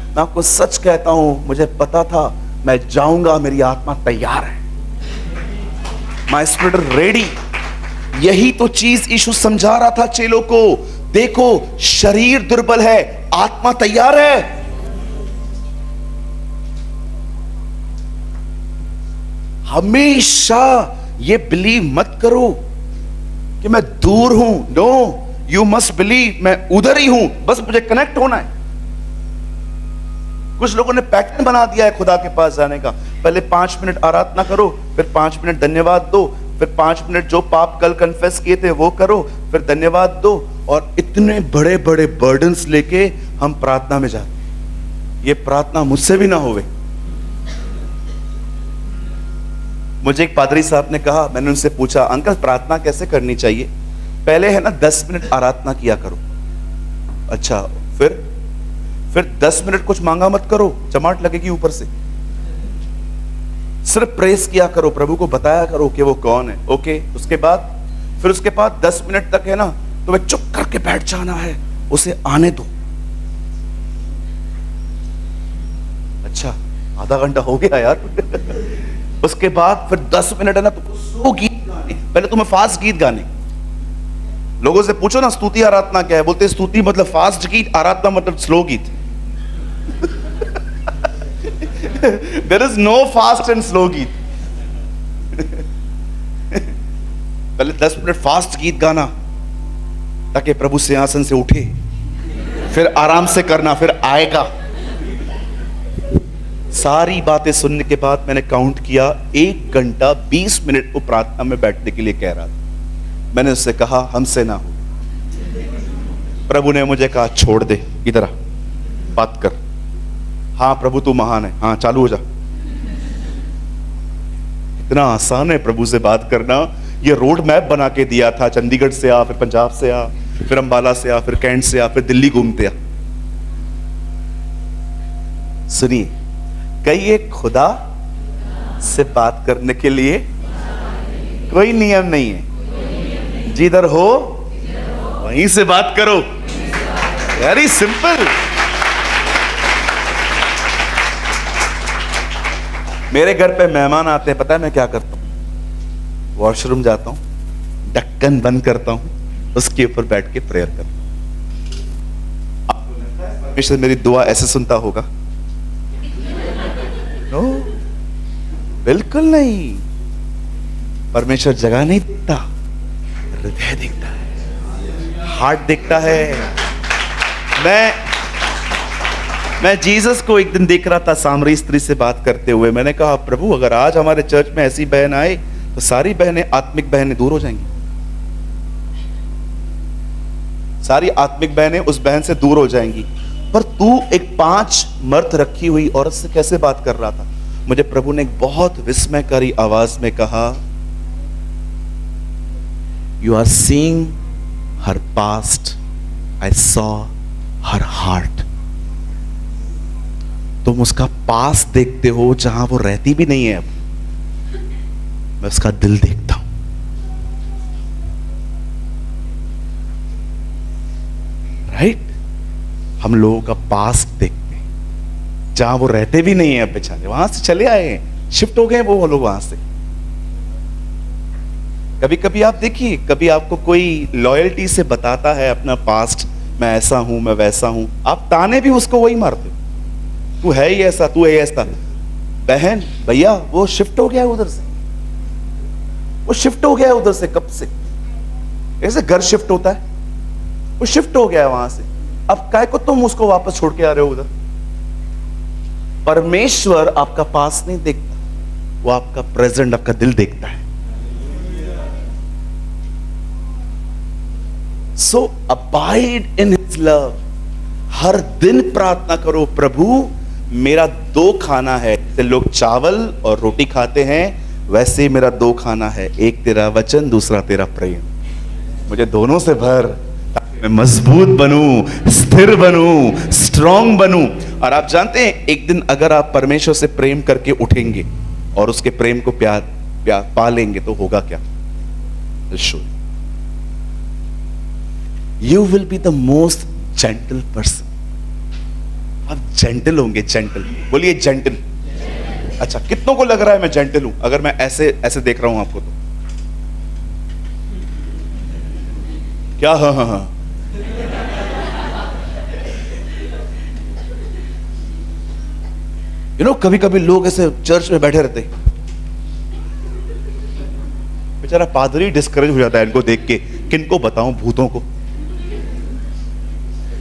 मैं आपको सच कहता हूं, मुझे पता था मैं जाऊंगा, मेरी आत्मा तैयार है, माय स्पिरिट रेडी। यही तो चीज यीशु समझा रहा था चेलों को। देखो, शरीर दुर्बल है, आत्मा तैयार है। हमेशा ये बिलीव मत करो कि मैं दूर हूं। नो, यू मस्ट बिलीव मैं उधर ही हूं, बस मुझे कनेक्ट होना है। कुछ लोगों ने पैटर्न बना दिया है खुदा के पास जाने का। पहले 5 मिनट आराधना करो, फिर 5 मिनट धन्यवाद दो, फिर 5 मिनट जो पाप कल कन्फेस किए थे वो करो, फिर धन्यवाद दो। और इतने बड़े बड़े बर्डन्स लेके हम प्रार्थना में जाते। ये प्रार्थना मुझसे भी ना होवे। मुझे एक पादरी साहब ने कहा, मैंने उनसे पूछा, अंकल प्रार्थना कैसे करनी चाहिए? पहले है ना 10 मिनट आराधना किया करो। अच्छा, फिर 10 मिनट कुछ मांगा मत करो, चमाट लगेगी ऊपर से। सिर्फ प्रेस किया करो, प्रभु को बताया करो कि वो कौन है। ओके, उसके बाद 10 मिनट तक है ना, तुम्हें चुप करके बैठ जाना है, उसे आने दो। अच्छा, आधा घंटा हो गया यार। उसके बाद फिर 10 मिनट है ना, तुमको स्लो गीत गाने। पहले तुम्हें फास्ट गीत गाने। लोगों से पूछो ना स्तुति आराधना क्या है, बोलते स्तुति मतलब फास्ट गीत, आराधना मतलब स्लो गीत। There is no fast and slow गीत। पहले 10 मिनट फास्ट गीत गाना ताकि प्रभु सिंहासन से उठे, फिर आराम से करना, फिर आएगा। सारी बातें सुनने के बाद मैंने काउंट किया, 1 घंटा 20 मिनट वो प्रार्थना में बैठने के लिए कह रहा था। मैंने उससे कहा हमसे ना हो। प्रभु ने मुझे कहा छोड़ दे, इधर आ, बात कर। हाँ प्रभु तू महान है, हाँ चालू हो जा। इतना आसान है प्रभु से बात करना। ये रोड मैप बना के दिया था, चंडीगढ़ से आ, फिर पंजाब से आ, फिर अंबाला से आ, फिर कैंट से आ, फिर दिल्ली घूमते आ। सुनिए, कई एक खुदा से बात करने के लिए कोई नियम नहीं है। जिधर हो वहीं से बात करो। Very simple. मेरे घर पे मेहमान आते हैं, पता है मैं क्या करता हूं? वॉशरूम जाता हूं, ढक्कन बंद करता हूं, उसके ऊपर बैठ के प्रेयर करता हूं। आपको लगता है परमेश्वर मेरी दुआ ऐसे सुनता होगा? नो, बिल्कुल नहीं। परमेश्वर जगह नहीं देखता, हृदय देखता है, हार्ट देखता है। मैं जीसस को एक दिन देख रहा था सामरी स्त्री से बात करते हुए। मैंने कहा प्रभु अगर आज हमारे चर्च में ऐसी बहन आए तो सारी बहनें, आत्मिक बहनें दूर हो जाएंगी। सारी आत्मिक बहनें उस बहन से दूर हो जाएंगी। पर तू एक 5 मर्द रखी हुई औरत से कैसे बात कर रहा था? मुझे प्रभु ने एक बहुत विस्मयकारी आवाज में कहा, you are seeing her past, I saw her heart. तुम उसका पास देखते हो जहां वो रहती भी नहीं है, अब मैं उसका दिल देखता हूं। राइट? हम लोगों का पास देखते हैं जहां वो रहते भी नहीं है, अब बेचारे वहां से चले आए हैं, शिफ्ट हो गए वो लोग वहां से। कभी कभी आप देखिए, कभी आपको कोई लॉयल्टी से बताता है अपना पास्ट, मैं ऐसा हूं, मैं वैसा हूं, आप ताने भी उसको वही मारते हो, तू है ही ऐसा, तू है ऐसा। बहन भैया वो शिफ्ट हो गया है उधर से, वो शिफ्ट हो गया है उधर से कब से। ऐसे घर शिफ्ट होता है, वो शिफ्ट हो गया है वहां से। अब काय को तुम उसको वापस छोड़ के आ रहे हो उधर? परमेश्वर आपका पास नहीं देखता, वो आपका प्रेजेंट, आपका दिल देखता है। सो अबाइड इन हिज लव। हर दिन प्रार्थना करो, प्रभु मेरा 2 खाना है। जैसे लोग चावल और रोटी खाते हैं, वैसे मेरा 2 खाना है, एक तेरा वचन, दूसरा तेरा प्रेम। मुझे दोनों से भर, ताकि मैं मजबूत बनूं, स्थिर बनूं, स्ट्रांग बनूं। और आप जानते हैं, एक दिन अगर आप परमेश्वर से प्रेम करके उठेंगे और उसके प्रेम को प्यार पा लेंगे तो होगा क्या? You will be the most gentle person. आप जेंटल होंगे, जेंटल, बोलिए जेंटल। अच्छा, कितनों को लग रहा है मैं जेंटल हूं? अगर मैं ऐसे ऐसे देख रहा हूं आपको तो क्या? हाँ हाँ हाँ। कभी कभी लोग ऐसे चर्च में बैठे रहते, बेचारा पादरी डिस्करेज हो जाता है इनको देख के, किनको बताऊं भूतों को।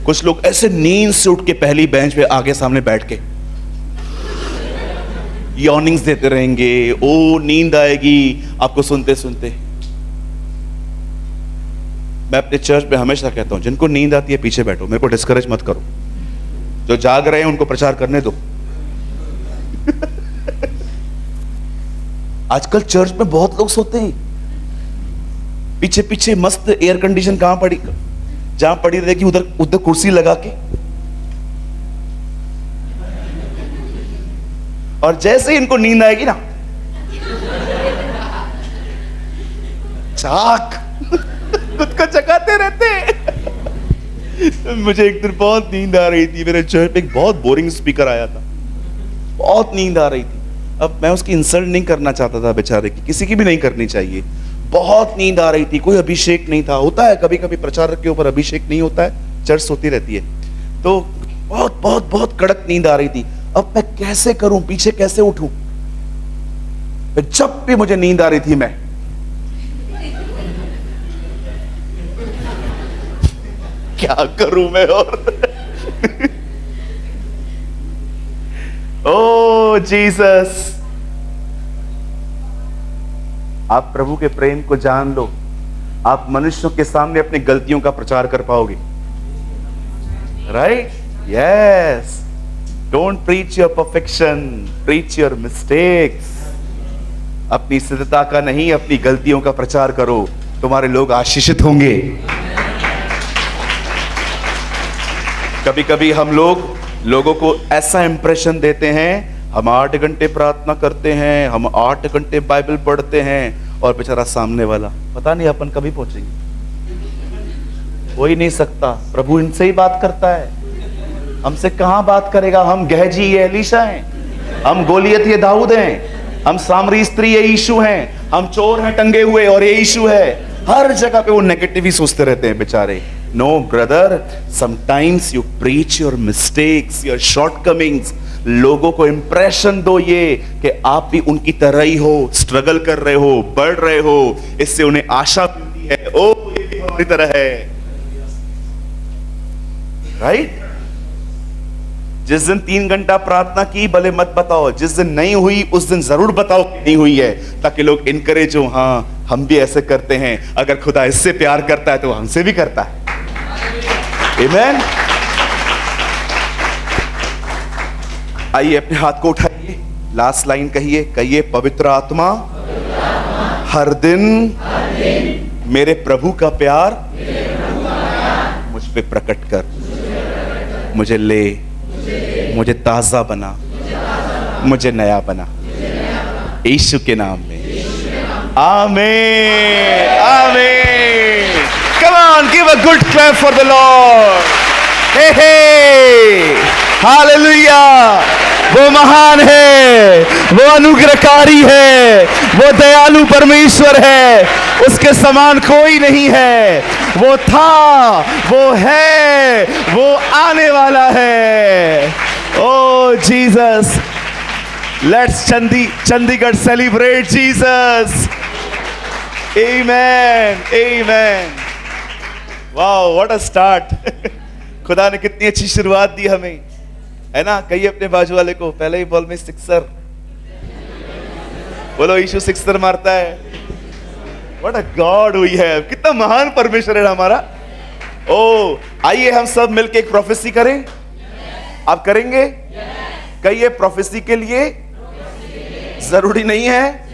कुछ लोग ऐसे नींद से उठ के पहली बेंच पे आगे सामने बैठ के यॉर्निंग्स देते रहेंगे, ओ नींद आएगी आपको सुनते सुनते। मैं अपने चर्च में हमेशा कहता हूं, जिनको नींद आती है पीछे बैठो, मेरे को डिस्करेज मत करो। जो जाग रहे हैं उनको प्रचार करने दो। आजकल चर्च में बहुत लोग सोते हैं, पीछे पीछे मस्त एयर कंडीशन कहां पड़ी, जहां पड़ी रहेगी उधर उधर कुर्सी लगा के, और जैसे ही इनको नींद आएगी ना, चाक खुद को जगाते रहते। मुझे एक दिन बहुत नींद आ रही थी, मेरे चर्च पे एक बहुत बोरिंग स्पीकर आया था, बहुत नींद आ रही थी। अब मैं उसकी इंसल्ट नहीं करना चाहता था बेचारे की, किसी की भी नहीं करनी चाहिए। बहुत नींद आ रही थी, कोई अभिषेक नहीं था। होता है कभी कभी प्रचारक के ऊपर अभिषेक नहीं होता है, चर्च होती रहती है, तो बहुत बहुत बहुत कड़क नींद आ रही थी। अब मैं कैसे करूं, पीछे कैसे उठूं? जब भी मुझे नींद आ रही थी, मैं क्या करूं मैं? और ओ जीसस, आप प्रभु के प्रेम को जान लो, आप मनुष्यों के सामने अपनी गलतियों का प्रचार कर पाओगे। Right? Yes. Don't preach your perfection, preach your mistakes. अपनी सिद्धता का नहीं, अपनी गलतियों का प्रचार करो, तुम्हारे लोग आशीषित होंगे। कभी कभी हम लोगों को ऐसा इंप्रेशन देते हैं, हम 8 घंटे प्रार्थना करते हैं, हम 8 घंटे बाइबल पढ़ते हैं, और बेचारा सामने वाला पता नहीं अपन कभी पहुंचेंगे, हो ही नहीं सकता। प्रभु इनसे ही बात करता है, हमसे कहां बात करेगा? हम गहजी ये एलीशा हैं, हम गोलियत ये दाऊद हैं, हम सामरी स्त्री ये यीशु हैं, हम चोर हैं टंगे हुए और ये यीशु है। हर जगह पे वो नेगेटिव ही सोचते रहते हैं बेचारे। No brother, sometimes you preach your mistakes, your shortcomings. लोगों को इंप्रेशन दो ये कि आप भी उनकी तरह ही हो, स्ट्रगल कर रहे हो, बढ़ रहे हो, इससे उन्हें आशा मिलती है, ओ ये भी हमारी तरह है। राइट? जिस दिन 3 घंटा प्रार्थना की भले मत बताओ, जिस दिन नहीं हुई उस दिन जरूर बताओ कि नहीं हुई है, ताकि लोग इनकरेज हो, हाँ हम भी ऐसे करते हैं, अगर खुदा इससे प्यार करता है तो हमसे भी करता है। आमीन। आइए अपने हाथ को उठाइए, लास्ट लाइन कहिए, कहिए पवित्र आत्मा हर दिन मेरे प्रभु का प्यार मुझ पे प्रकट कर, मुझे ले, मुझे ताजा बना, मुझे नया बना, यीशु के नाम में। आमीन, आमीन। Come on, give a good clap for the lord. हे हे, हालेलुया। वो महान है, वो अनुग्रहकारी है, वो दयालु परमेश्वर है, उसके समान कोई नहीं है। वो था, वो है, वो आने वाला है। Oh Jesus, let's Chandigarh celebrate Jesus. Amen, amen. Wow, what a start. खुदा ने कितनी अच्छी शुरुआत दी हमें, है ना? कहिए अपने बाजू वाले को, पहले ही बॉल में सिक्सर बोलो, यीशु सिक्सर मारता है। What a God we have, कितना महान परमेश्वर है हमारा। ओ आइए हम सब मिलके एक प्रोफेसी करें। आप करेंगे? कहिए, प्रोफेसी के लिए जरूरी नहीं है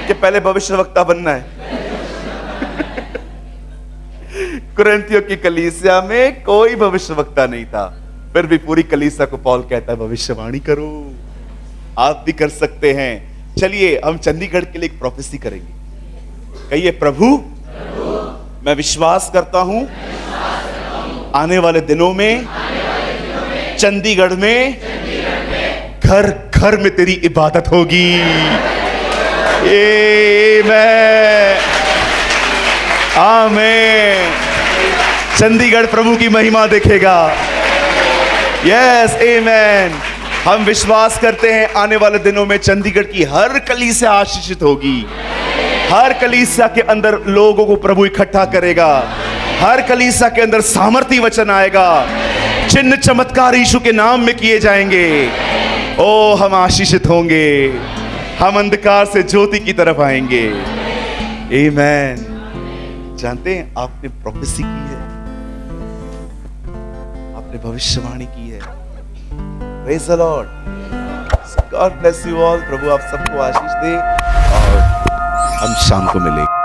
कि पहले भविष्यवक्ता बनना है। कुरिन्थियों की कलीसिया में कोई भविष्यवक्ता नहीं था, फिर भी पूरी कलीसिया को पौल कहता है भविष्यवाणी करो। आप भी कर सकते हैं। चलिए हम चंडीगढ़ के लिए एक प्रोफेसी करेंगे। कहिए, प्रभु मैं विश्वास करता हूं आने वाले दिनों में चंडीगढ़ में घर घर में तेरी इबादत होगी। आमीन। चंडीगढ़ प्रभु की महिमा देखेगा। यस, आमीन। हम विश्वास करते हैं आने वाले दिनों में चंडीगढ़ की हर कलीसिया आशीषित होगी। हर कलीसिया के अंदर लोगों को प्रभु इकट्ठा करेगा। हर कलीसिया के अंदर सामर्थी वचन आएगा। चिन्ह चमत्कार यीशु के नाम में किए जाएंगे। ओ, हम आशीषित होंगे। हम अंधकार से ज्योति की तरफ आएंगे। आमीन। जानते हैं आपने प्रोफेसी की है, आपने भविष्यवाणी की है। Praise the lord. God bless you all. प्रभु आप सबको आशीष दे और हम शाम को मिलेंगे।